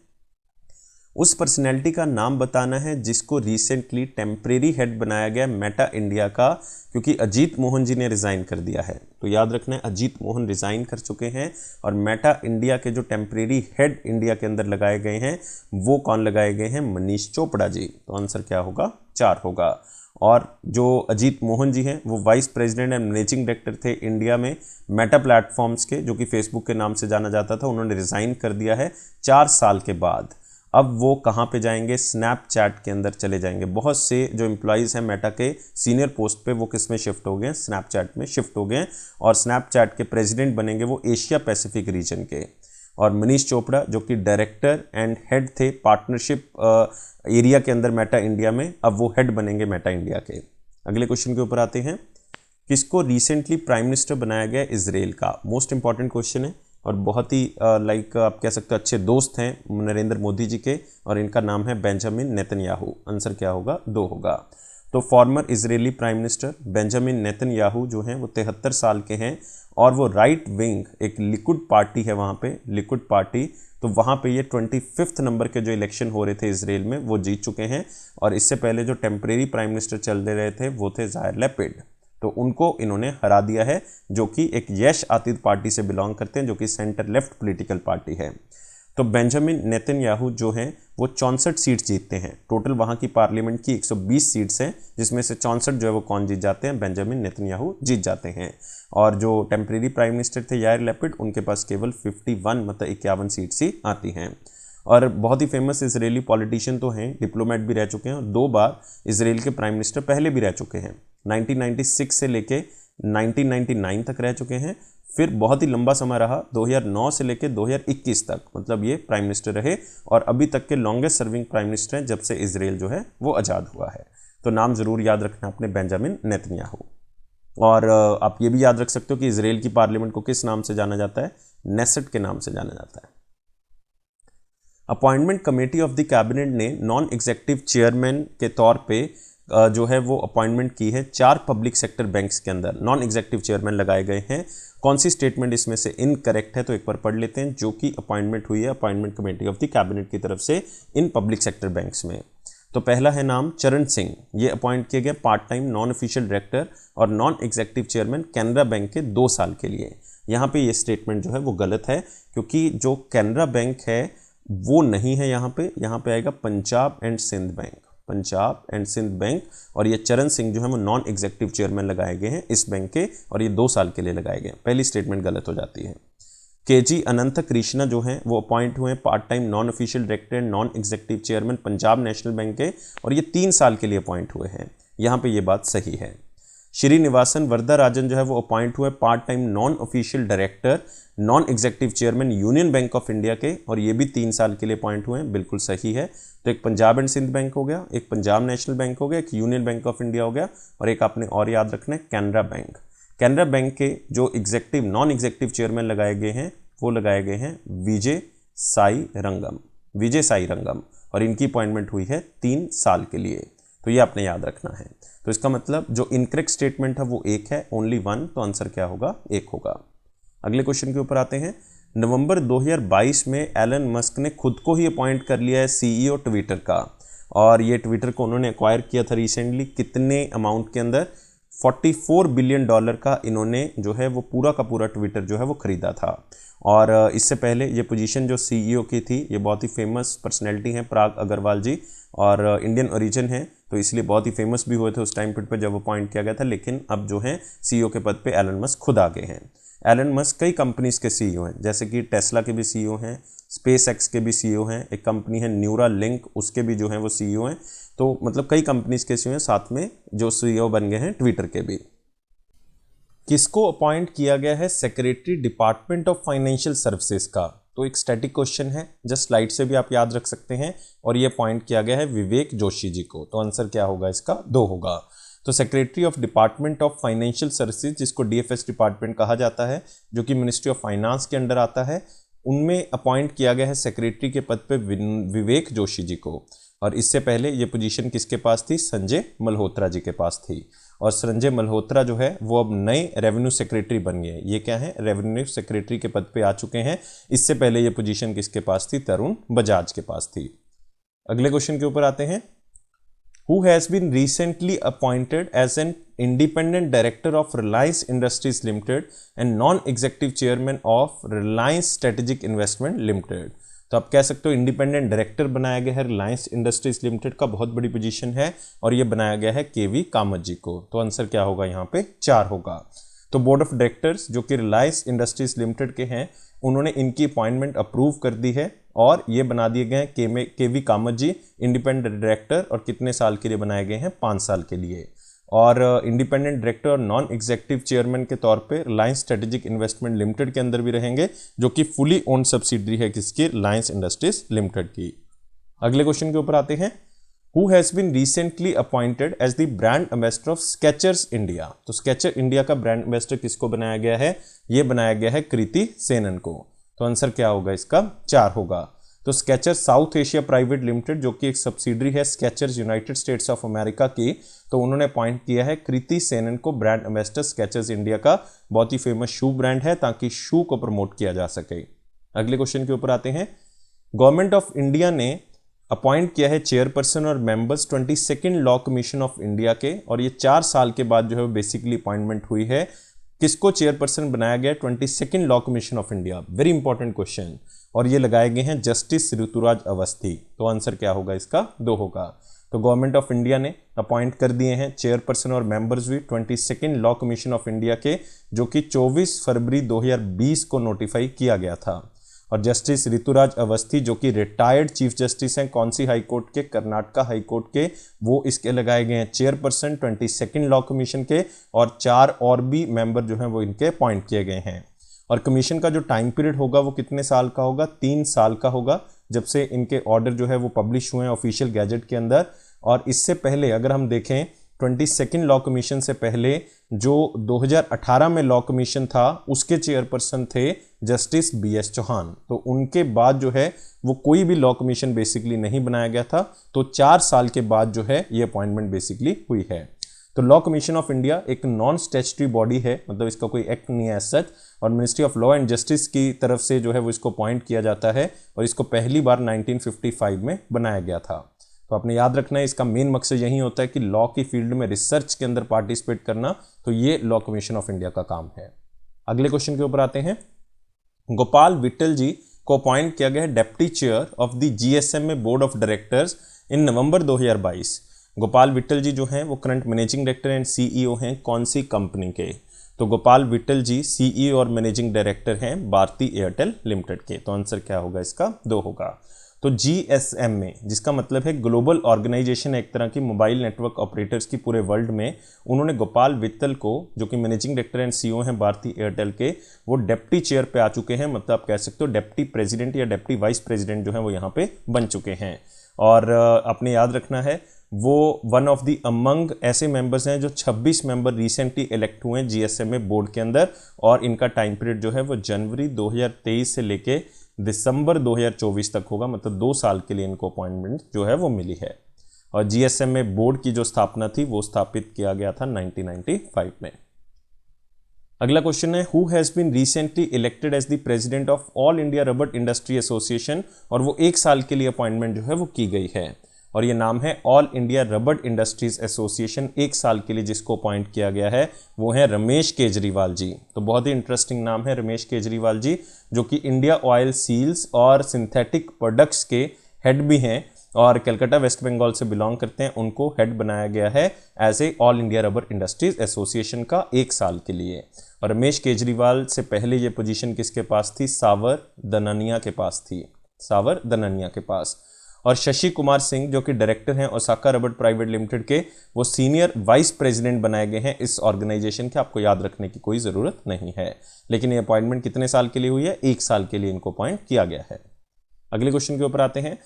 उस पर्सनैलिटी का नाम बताना है जिसको रिसेंटली टेम्परेरी हेड बनाया गया मेटा इंडिया का, क्योंकि अजीत मोहन जी ने रिज़ाइन कर दिया है। तो याद रखना है अजीत मोहन रिज़ाइन कर चुके हैं, और मेटा इंडिया के जो टेम्परेरी हेड इंडिया के अंदर लगाए गए हैं वो कौन लगाए गए हैं? मनीष चोपड़ा जी। तो आंसर क्या होगा? 4 होगा। और जो अजीत मोहन जी हैं वो vice president and managing director थे इंडिया में मेटा प्लेटफॉर्म्स के, जो कि फेसबुक के नाम से जाना जाता था। उन्होंने रिज़ाइन कर दिया है 4 साल के बाद। अब वो कहाँ पे जाएंगे? स्नैपचैट के अंदर चले जाएंगे। बहुत से जो एम्प्लॉयज़ हैं मेटा के सीनियर पोस्ट पे वो किस में शिफ्ट हो गए? स्नैपचैट में शिफ्ट हो गए, और स्नैपचैट के प्रेसिडेंट बनेंगे वो एशिया पैसिफिक रीजन के। और मनीष चोपड़ा जो कि डायरेक्टर एंड हेड थे पार्टनरशिप एरिया के अंदर मेटा इंडिया में, अब वो हेड बनेंगे मेटा इंडिया के। अगले क्वेश्चन के ऊपर आते हैं। किसको रिसेंटली प्राइम मिनिस्टर बनाया गया इजराइल का? मोस्ट इंपॉर्टेंट क्वेश्चन है, और बहुत ही आप कह सकते हो अच्छे दोस्त हैं नरेंद्र मोदी जी के, और इनका नाम है बेंजामिन नेतन्याहू। आंसर क्या होगा? 2 होगा। तो farmer Israeli prime minister Benjamin Netanyahu जो हैं वो 73 साल के हैं, और वो राइट विंग एक लिकुड पार्टी है वहाँ पे, लिकुड पार्टी। तो वहाँ पे ये 25 नंबर के जो इलेक्शन हो रहे थे इजराइल में वो जीत चुके हैं। और इससे पहले जो टेम्परेरी प्राइम मिनिस्टर चल रहे थे वो थे जायर लैपिड, तो उनको इन्होंने हरा दिया है, जो कि एक यश आतिद पार्टी से बिलोंग करते हैं, जो कि सेंटर लेफ्ट पॉलिटिकल पार्टी है। तो बेंजामिन नेतन्याहू जो हैं वो 64 सीट्स जीतते हैं। टोटल वहाँ की पार्लियामेंट की 120 सीट्स हैं, जिसमें से 64 जो है वो कौन जीत जाते हैं? बेंजामिन नेतन्याहू जीत जाते हैं। और जो टेम्परेरी प्राइम मिनिस्टर थे यायर लैपिड, उनके पास केवल 51 मतलब 51 सीट्स ही आती हैं। और बहुत ही फेमस इजरायली पॉलिटिशियन तो हैं, डिप्लोमेट भी रह चुके हैं, और 2 बार इजराइल के प्राइम मिनिस्टर पहले भी रह चुके हैं। 1996 से लेके 1999 तक रह चुके हैं। फिर बहुत ही लंबा समय रहा 2009 से लेके 2021 तक, मतलब ये प्राइम मिनिस्टर रहे, और अभी तक के लॉन्गेस्ट सर्विंग प्राइम मिनिस्टर हैं जब से इजराइल जो है वो आज़ाद हुआ है। तो तो नाम जरूर याद रखना अपने, बेंजामिन नेतन्याहू। और आप ये भी याद रख सकते हो कि इसराइल की पार्लियामेंट को किस नाम से जाना जाता है, नेसेट के नाम से जाना जाता है। Appointment committee of the cabinet ने नॉन एग्जीक्यूटिव चेयरमैन के तौर पे जो है वो अपॉइंटमेंट की है 4 पब्लिक सेक्टर बैंक्स के अंदर नॉन एग्जीक्यूटिव चेयरमैन लगाए गए हैं। कौन सी स्टेटमेंट इसमें से इनकरेक्ट है, तो एक बार पढ़ लेते हैं जो कि अपॉइंटमेंट हुई है appointment committee of the cabinet की तरफ से इन पब्लिक सेक्टर बैंक्स में। तो पहला है नाम चरण सिंह, ये अपॉइंट किए गए part time non official director और non executive chairman Canara bank के 2 साल के लिए। यहाँ पे ये स्टेटमेंट जो है वो गलत है, क्योंकि जो कैनरा बैंक है वो नहीं है यहाँ पे आएगा Punjab and Sind bank, Punjab and Sind bank. और ये चरण सिंह जो है वो नॉन एग्जीक्यूटिव चेयरमैन लगाए गए हैं इस बैंक के, और ये 2 साल के लिए लगाए गए हैं। पहली स्टेटमेंट गलत हो जाती है। केजी अनंत कृष्णा जो है वो अपॉइंट हुए part time non official director non executive chairman Punjab national bank के, और ये 3 साल के लिए अपॉइंट हुए हैं। यहाँ पे ये बात सही है। श्रीनिवासन वरदराजन जो है वो अपॉइंट हुए part time non official director non executive chairman union bank of India के, और ये भी 3 साल के लिए अपॉइंट हुए हैं, बिल्कुल सही है। तो एक पंजाब एंड सिंध बैंक हो गया, एक पंजाब नेशनल बैंक हो गया, एक यूनियन बैंक ऑफ इंडिया हो गया, और एक आपने और याद रखना है कैनरा बैंक। कैनरा बैंक के जो एग्जीक्यूटिव नॉन एग्जीक्यूटिव चेयरमैन लगाए गए हैं वो लगाए गए हैं विजय साई रंगम, और इनकी अपॉइंटमेंट हुई है 3 साल के लिए। तो ये आपने याद रखना है। तो इसका मतलब जो इनकरेक्ट स्टेटमेंट है वो 1 है, ओनली 1, तो आंसर क्या होगा, 1 होगा। अगले क्वेश्चन के ऊपर आते हैं। नवंबर 2022 में एलन मस्क ने खुद को ही अपॉइंट कर लिया है सीईओ ट्विटर का, और ये ट्विटर को उन्होंने एक्वायर किया था रिसेंटली। कितने अमाउंट के अंदर, $44 बिलियन का इन्होंने जो है वो पूरा का पूरा ट्विटर जो है वो खरीदा था। और इससे पहले ये पोजीशन जो सीईओ की थी, ये बहुत ही फेमस पर्सनैलिटी हैं पराग अग्रवाल जी, और इंडियन ओरिजिन है, तो इसलिए बहुत ही फेमस भी हुए थे उस टाइम पे जब अपॉइंट किया गया था। लेकिन अब जो है सीईओ के पद पे एलन मस्क खुद आ गए हैं। एलन मस्क कई कंपनीज के सीईओ हैं, जैसे कि टेस्ला के भी सीईओ हैं, स्पेस एक्स के भी सीईओ हैं, एक कंपनी है न्यूरा लिंक, उसके भी जो हैं वो सीईओ हैं। तो मतलब कई कंपनीज के सीईओ हैं, साथ में जो सीईओ बन गए हैं ट्विटर के भी। किसको अपॉइंट किया गया है secretary department of financial services का, तो एक स्टैटिक क्वेश्चन है, जस्ट स्लाइड से भी आप याद रख सकते हैं। और ये अपॉइंट किया गया है विवेक जोशी जी को, तो आंसर क्या होगा इसका, 2 होगा। तो secretary of department of financial services, जिसको डीएफएस डिपार्टमेंट कहा जाता है, जो कि मिनिस्ट्री ऑफ फाइनेंस के अंडर आता है, उनमें अपॉइंट किया गया है सेक्रेटरी के पद पे विवेक जोशी जी को। और इससे पहले ये पोजीशन किसके पास थी, संजय मल्होत्रा जी के पास थी। और संजय मल्होत्रा जो है वो अब नए रेवेन्यू सेक्रेटरी बन गए। ये क्या है, रेवेन्यू सेक्रेटरी के पद पे आ चुके हैं। इससे पहले ये पोजीशन किसके पास थी, तरुण बजाज के पास थी। अगले क्वेश्चन के ऊपर आते हैं। Who has been recently appointed as an independent director of Reliance Industries Limited and non-executive chairman of Reliance Strategic Investment Limited। तो आप कह सकते हो इंडिपेंडेंट डायरेक्टर बनाया गया है रिलायंस इंडस्ट्रीज लिमिटेड का, बहुत बड़ी पोजीशन है, और ये बनाया गया है केवी कामत जी को। तो आंसर क्या होगा यहाँ पे, 4 होगा। तो बोर्ड ऑफ डायरेक्टर्स जो कि रिलायंस इंडस्ट्रीज लिमिटेड के हैं, उन्होंने इनकी अपॉइंटमेंट अप्रूव कर दी है, और ये बना दिए गए हैं केवी कामत जी इंडिपेंडेंट डायरेक्टर, और कितने साल के लिए बनाए गए हैं, 5 साल के लिए। और इंडिपेंडेंट डायरेक्टर और नॉन एग्जीक्यूटिव चेयरमैन के तौर पे रिलायंस स्ट्रेटेजिक इन्वेस्टमेंट लिमिटेड के अंदर भी रहेंगे, जो कि फुली ओन्ड सब्सिडरी है किसकी, रिलायंस इंडस्ट्रीज लिमिटेड की। अगले क्वेश्चन के ऊपर आते हैं। Who has been recently appointed as the brand ambassador of Skechers India? तो Skechers India का ब्रांड एम्बेसडर किसको बनाया गया है, ये बनाया गया है कृति सेनन को। तो आंसर क्या होगा इसका, 4 होगा। तो Skechers south Asia private limited, जो कि एक सब्सिडरी है Skechers United States of America की, तो उन्होंने अपॉइंट किया है कृति सेनन को ब्रांड एम्बेसडर स्केचर्स इंडिया का। बहुत ही फेमस शू ब्रांड है, ताकि शू को प्रमोट किया जा सके। अगले क्वेश्चन के ऊपर आते हैं। गवर्नमेंट ऑफ इंडिया ने अपॉइंट किया है चेयरपर्सन और members 22nd law commission of India के, और ये 4 साल के बाद जो है बेसिकली अपॉइंटमेंट हुई है। किसको चेयरपर्सन बनाया गया, 22nd law commission of India, very important question, और ये लगाए गए हैं जस्टिस ऋतुराज अवस्थी। तो आंसर क्या होगा इसका, 2 होगा। तो गवर्नमेंट ऑफ इंडिया ने अपॉइंट कर दिए हैं चेयरपर्सन और मेंबर्स भी 22nd law commission of India के, जो कि 24 फरवरी 2020 को नोटिफाई किया गया था। और जस्टिस ऋतुराज अवस्थी जो कि रिटायर्ड चीफ जस्टिस हैं, कौन सी हाई कोर्ट के, कर्नाटका हाई कोर्ट के, वो इसके लगाए गए हैं चेयरपर्सन 22nd लॉ कमीशन के, और 4 और भी मेंबर जो हैं वो इनके अपॉइंट किए गए हैं। और कमीशन का जो टाइम पीरियड होगा वो कितने साल का होगा, 3 साल का होगा, जब से इनके ऑर्डर जो है वो पब्लिश हुए हैं ऑफिशियल गैजेट के अंदर। और इससे पहले अगर हम देखें 22nd लॉ कमीशन से पहले जो 2018 में लॉ कमीशन था उसके चेयरपर्सन थे जस्टिस BS चौहान। तो उनके बाद जो है वो कोई भी लॉ कमीशन बेसिकली नहीं बनाया गया था, तो 4 साल के बाद जो है ये अपॉइंटमेंट बेसिकली हुई है। तो लॉ कमीशन ऑफ इंडिया एक नॉन स्टैट्यूटरी बॉडी है, मतलब इसका कोई एक्ट नहीं है एज सच, और ministry of law and justice की तरफ से जो है वो इसको अपॉइंट किया जाता है और इसको पहली बार 1955 में बनाया गया था। तो आपने याद रखना है इसका मेन मकसद यही होता है कि लॉ की फील्ड में रिसर्च के अंदर पार्टिसिपेट करना, तो ये लॉ कमीशन ऑफ इंडिया का काम है। अगले क्वेश्चन के ऊपर आते हैं। गोपाल विट्ठल जी को अपॉइंट किया गया है deputy chair of the GSMA board of directors in November 2022। Gopal Vittal ji जो हैं वो current managing director and CEO हैं कौन सी कंपनी के? तो गोपाल विट्ठल जी CEO और मैनेजिंग डायरेक्टर हैं भारती एयरटेल लिमिटेड के। तो आंसर क्या होगा इसका? 2 होगा। तो GSMA जिसका मतलब है ग्लोबल ऑर्गेनाइजेशन है, एक तरह की मोबाइल नेटवर्क ऑपरेटर्स की पूरे वर्ल्ड में, उन्होंने गोपाल विट्ठल को जो कि मैनेजिंग डायरेक्टर एंड CEO हैं भारती एयरटेल के, वो डेप्टी चेयर पे आ चुके हैं, मतलब आप कह सकते हो डेप्टी प्रेसिडेंट या डेप्टी वाइस प्रेसिडेंट जो है वो यहाँ पे बन चुके हैं। और आपने याद रखना है वो वन ऑफ द अमंग ऐसे मेंबर्स हैं जो 26 मेंबर रिसेंटली इलेक्ट हुए हैं GSMA बोर्ड के अंदर, और इनका टाइम पीरियड जो है वो जनवरी 2023 से लेके दिसंबर 2024 तक होगा, मतलब 2 साल के लिए इनको अपॉइंटमेंट जो है वो मिली है। और GSMA बोर्ड की जो स्थापना थी वो स्थापित किया गया था 1995 में। अगला क्वेश्चन है who has been recently elected as the president of all India rubber industry association, और वो 1 साल के लिए अपॉइंटमेंट जो है वो की गई है, और ये नाम है all India rubber industries association. 1 साल के लिए जिसको अपॉइंट किया गया है वो है रमेश केजरीवाल जी। तो बहुत ही इंटरेस्टिंग नाम है रमेश केजरीवाल जी, जो कि इंडिया ऑयल सील्स और सिंथेटिक प्रोडक्ट्स के हेड भी हैं और कलकत्ता वेस्ट बंगाल से बिलोंग करते हैं। उनको हेड बनाया गया है as a all India rubber industries association का 1 साल के लिए। और रमेश केजरीवाल से पहले ये पोजीशन किसके पास थी? सावर दननिया के पास थी, सावर दननिया के पास। और शशि कुमार सिंह जो कि डायरेक्टर हैं ओसाका रबर प्राइवेट लिमिटेड के, वो सीनियर वाइस प्रेसिडेंट बनाए गए हैं इस ऑर्गेनाइजेशन के। आपको याद रखने की कोई ज़रूरत नहीं है, लेकिन ये अपॉइंटमेंट कितने साल के लिए हुई है? 1 साल के लिए इनको अपॉइंट किया गया है। अगले क्वेश्चन के ऊपर आते हैं।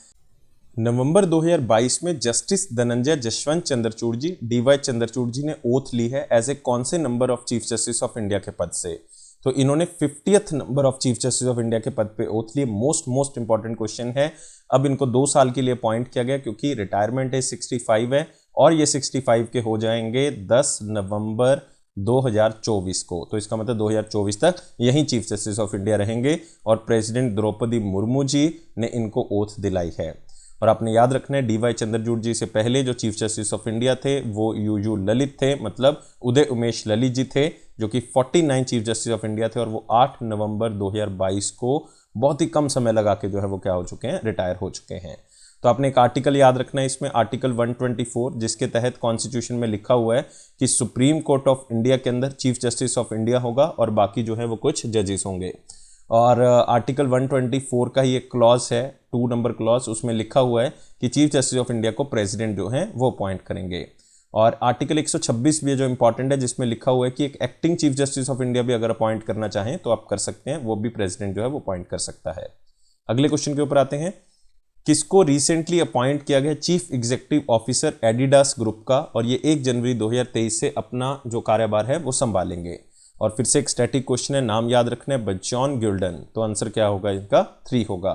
नवंबर 2022 में जस्टिस धनंजय जसवंत चंद्रचूड़ जी, DY चंद्रचूड़ जी ने ओथ ली है एज ए कौन से number of chief justice of India के पद से? तो इन्होंने 50th number of chief justice of India के पद पे ओथ लिए। मोस्ट इंपॉर्टेंट क्वेश्चन है। अब इनको 2 साल के लिए अपॉइंट किया गया क्योंकि रिटायरमेंट एज 65 है, और ये 65 के हो जाएंगे 10 नवंबर 2024 को। तो इसका मतलब 2024 तक यही चीफ जस्टिस ऑफ इंडिया रहेंगे, और प्रेसिडेंट द्रौपदी मुर्मू जी ने इनको ओथ दिलाई है। और आपने याद रखना है DY चंद्रचूड़ जी से पहले जो चीफ जस्टिस ऑफ इंडिया थे वो UU ललित थे, मतलब उदय उमेश ललित जी थे, जो कि 49 चीफ जस्टिस ऑफ इंडिया थे, और वो 8 नवंबर 2022 को बहुत ही कम समय लगा के जो है वो क्या हो चुके हैं? रिटायर हो चुके हैं। तो आपने एक आर्टिकल याद रखना है इसमें, आर्टिकल 124, जिसके तहत कॉन्स्टिट्यूशन में लिखा हुआ है कि सुप्रीम कोर्ट ऑफ इंडिया के अंदर चीफ जस्टिस ऑफ इंडिया होगा और बाकी जो है वो कुछ जजेस होंगे। और आर्टिकल 124 का ही एक क्लॉज है, 2 नंबर क्लॉज, उसमें लिखा हुआ है कि चीफ जस्टिस ऑफ इंडिया को प्रेसिडेंट जो है वो अपॉइंट करेंगे। और आर्टिकल 126 भी जो इंपॉर्टेंट है, जिसमें लिखा हुआ है कि एक acting chief justice of India भी अगर अपॉइंट करना चाहें तो आप कर सकते हैं, वो भी प्रेसिडेंट जो है वो अपॉइंट कर सकता है। अगले क्वेश्चन के ऊपर आते हैं। किसको रिसेंटली अपॉइंट किया गया chief executive officer Adidas group का, और ये 1 जनवरी 2023 से अपना जो कार्यभार है वो संभालेंगे। और फिर से एक स्टैटिक क्वेश्चन है, नाम याद रखना है, बजॉन गिल्डन। तो आंसर क्या होगा इनका? 3 होगा।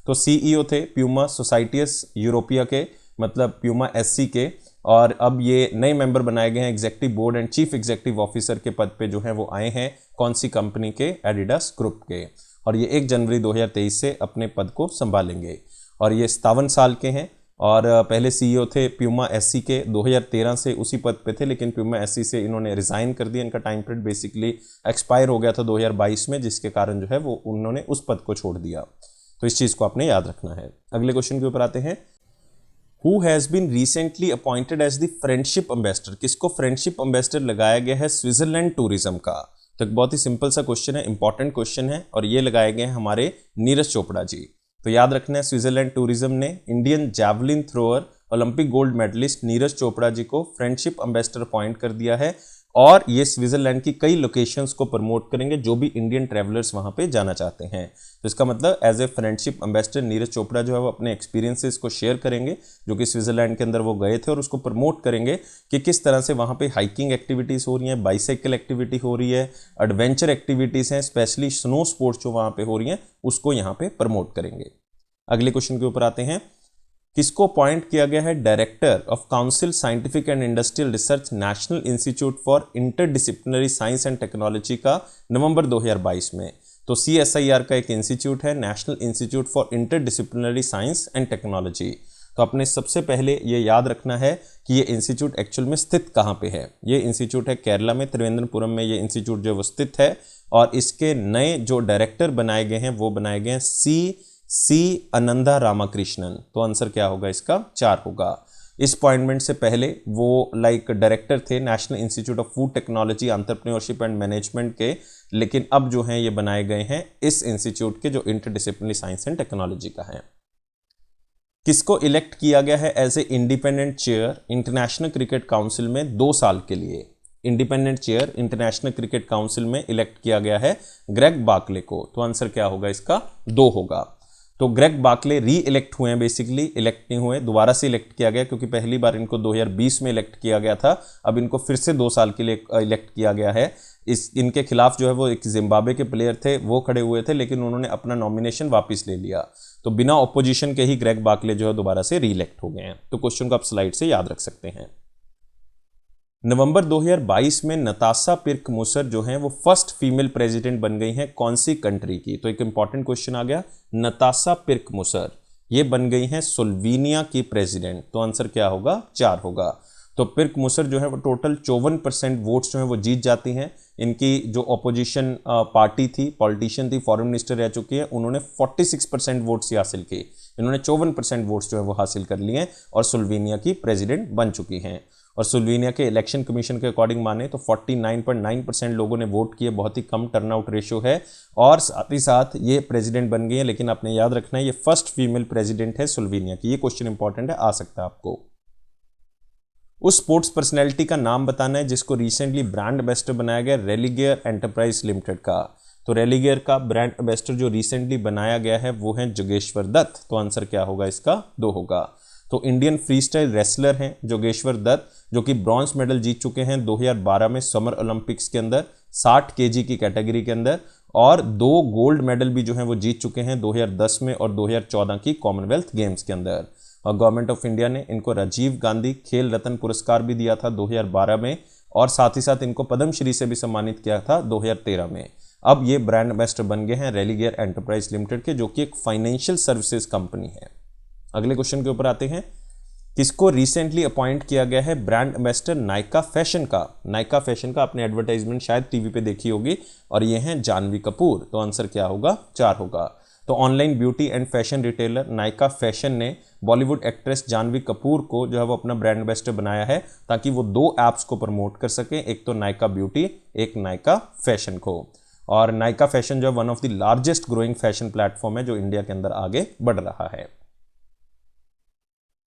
तो CEO थे प्यूमा सोसाइटियस यूरोपिया के, मतलब प्यूमा SC के, और अब ये नए मेंबर बनाए गए हैं executive board and chief executive officer के पद पे जो है वो आए हैं कौन सी कंपनी के? एडिडास ग्रुप के। और ये 1 जनवरी 2023 से अपने पद को संभालेंगे, और ये 57 साल के हैं। और पहले CEO थे प्यूमा SC के, 2013 से उसी पद पे थे, लेकिन प्यूमा SC से इन्होंने रिजाइन कर दिया। इनका टाइम पीरियड बेसिकली एक्सपायर हो गया था 2022 में, जिसके कारण जो है वो उन्होंने उस पद को छोड़ दिया। तो इस चीज़ को आपने याद रखना है। अगले क्वेश्चन के ऊपर आते हैं। Who has been recently appointed as the friendship ambassador? किसको फ्रेंडशिप एम्बेसडर लगाया गया है स्विट्जरलैंड टूरिज्म का? तो बहुत ही सिंपल सा क्वेश्चन है, इंपॉर्टेंट क्वेश्चन है, और ये लगाए गए हैं हमारे नीरज चोपड़ा जी। तो याद रखना है स्विट्जरलैंड टूरिज्म ने Indian javelin thrower Olympic gold medalist Neeraj Chopra ji को फ्रेंडशिप एम्बेसडर अपॉइंट कर दिया है और ये स्विट्जरलैंड की कई लोकेशंस को प्रमोट करेंगे जो भी इंडियन ट्रैवलर्स वहां पे जाना चाहते हैं। तो इसका मतलब as a friendship ambassador Neeraj Chopra जो है वो अपने एक्सपीरियंसेस को शेयर करेंगे जो कि स्विट्जरलैंड के अंदर वो गए थे, और उसको प्रमोट करेंगे कि किस तरह से वहाँ पे हाइकिंग एक्टिविटीज़ हो रही हैं, बाइसाइकिल एक्टिविटी हो रही है, एडवेंचर एक्टिविटीज़ हैं, स्पेशली स्नो स्पोर्ट्स जो वहाँ पे हो रही हैं उसको यहाँ पे प्रमोट करेंगे। अगले क्वेश्चन के ऊपर आते हैं। किसको अपॉइंट किया गया है director of council scientific and industrial research national institute for interdisciplinary science and technology का नवंबर 2022 में? तो CSIR का एक इंस्टीट्यूट है, national institute for interdisciplinary science and technology. तो अपने सबसे पहले ये याद रखना है कि ये इंस्टीट्यूट एक्चुअल में स्थित कहाँ पे है। ये इंस्टीट्यूट है केरला में, त्रिवेंद्रपुरम में ये इंस्टीट्यूट जो है वो स्थित है, और इसके नए जो डायरेक्टर बनाए गए हैं वो बनाए गए हैं सी अनंदा रामाकृष्णन। तो आंसर क्या होगा इसका? 4 होगा। इस अपॉइंटमेंट से पहले वो डायरेक्टर थे national institute of food technology entrepreneurship and management के, लेकिन अब जो हैं ये बनाए गए हैं इस इंस्टीट्यूट के जो इंटरडिसिप्लिनरी साइंस एंड टेक्नोलॉजी का है। किसको इलेक्ट किया गया है as a independent chair international cricket council में 2 साल के लिए? Independent chair international cricket council में इलेक्ट किया गया है ग्रेग बार्कले को। तो आंसर क्या होगा इसका? 2 होगा। तो ग्रेग बार्कले री इलेक्ट हुए हैं, बेसिकली इलेक्ट नहीं हुए, दोबारा से इलेक्ट किया गया क्योंकि पहली बार इनको 2020 में इलेक्ट किया गया था, अब इनको फिर से 2 साल के लिए इलेक्ट किया गया है। इनके खिलाफ जो है वो एक जिम्बाब्वे के प्लेयर थे वो खड़े हुए थे, लेकिन उन्होंने अपना नॉमिनेशन वापस ले लिया, तो बिना ऑपोजिशन के ही ग्रेग बार्कले जो है दोबारा से री इलेक्ट हो गए हैं। तो क्वेश्चन को आप स्लाइड से याद रख सकते हैं। नवंबर 2022 में नताशा पिर्क मुसर जो हैं वो फर्स्ट फीमेल प्रेसिडेंट बन गई हैं कौन सी कंट्री की? तो एक इंपॉर्टेंट क्वेश्चन आ गया। नताशा पिर्क मुसर ये बन गई हैं स्लोवेनिया की प्रेसिडेंट। तो आंसर क्या होगा? 4 होगा। तो पिर्क मुसर जो है वो टोटल 54% वोट्स जो है वो जीत जाती हैं। इनकी जो ऑपोजिशन पार्टी थी, पॉलिटिशियन थी, फॉरेन मिनिस्टर रह चुकी है, उन्होंने 46% वोट्स हासिल की, इन्होंने 54% वोट्स जो है वो हासिल कर लिए हैं और स्लोवेनिया की प्रेसिडेंट बन चुकी हैं। और स्लोवेनिया के इलेक्शन कमीशन के अकॉर्डिंग माने तो 49.9% लोगों ने वोट किए, बहुत ही कम टर्नआउट रेशियो है, और साथ ही साथ ये प्रेसिडेंट बन गई है। लेकिन आपने याद रखना है ये फर्स्ट फीमेल प्रेसिडेंट है स्लोवेनिया की। ये क्वेश्चन इंपॉर्टेंट है, आ सकता है आपको। उस स्पोर्ट्स पर्सनैलिटी का नाम बताना है जिसको रिसेंटली ब्रांड एम्बेसडर बनाया गया रेलिगेयर एंटरप्राइज लिमिटेड का। तो रेलिगेयर का ब्रांड एम्बेसडर जो रिसेंटली बनाया गया है वो है जोगेश्वर दत्त। तो आंसर क्या होगा इसका? 2 होगा। तो इंडियन फ्री स्टाइल रेसलर हैं जोगेश्वर दत्त, जो कि ब्रॉन्ज मेडल जीत चुके हैं 2012 में समर ओलंपिक्स के अंदर 60 kg की कैटेगरी के अंदर, और 2 गोल्ड मेडल भी जो हैं वो जीत चुके हैं 2010 में और 2014 की कॉमनवेल्थ गेम्स के अंदर। और गवर्नमेंट ऑफ इंडिया ने इनको राजीव गांधी खेल रत्न पुरस्कार भी दिया था 2012 में, और साथ ही साथ इनको पद्मश्री से भी सम्मानित किया था 2013 में। अब ये ब्रांड एम्बेसडर बन गए हैं रेलिगेयर एंटरप्राइज लिमिटेड के, जो कि एक फाइनेंशियल सर्विसेज कंपनी है। अगले क्वेश्चन के ऊपर आते हैं। किसको रिसेंटली अपॉइंट किया गया है ब्रांड एम्बेसडर नायका फैशन का? नायका फैशन का आपने एडवर्टाइजमेंट शायद टीवी पे देखी होगी, और ये हैं जानवी कपूर। तो आंसर क्या होगा? 4 होगा। तो online beauty and fashion retailer Nykaa fashion ने बॉलीवुड एक्ट्रेस जानवी कपूर को जो है वो अपना ब्रांड एम्बेसडर बनाया है ताकि वो 2 ऐप्स को प्रमोट कर सकें, एक तो नायका ब्यूटी, एक नायका फैशन को। और नायका फैशन जो है one of the largest growing fashion platform है जो इंडिया के अंदर आगे बढ़ रहा है।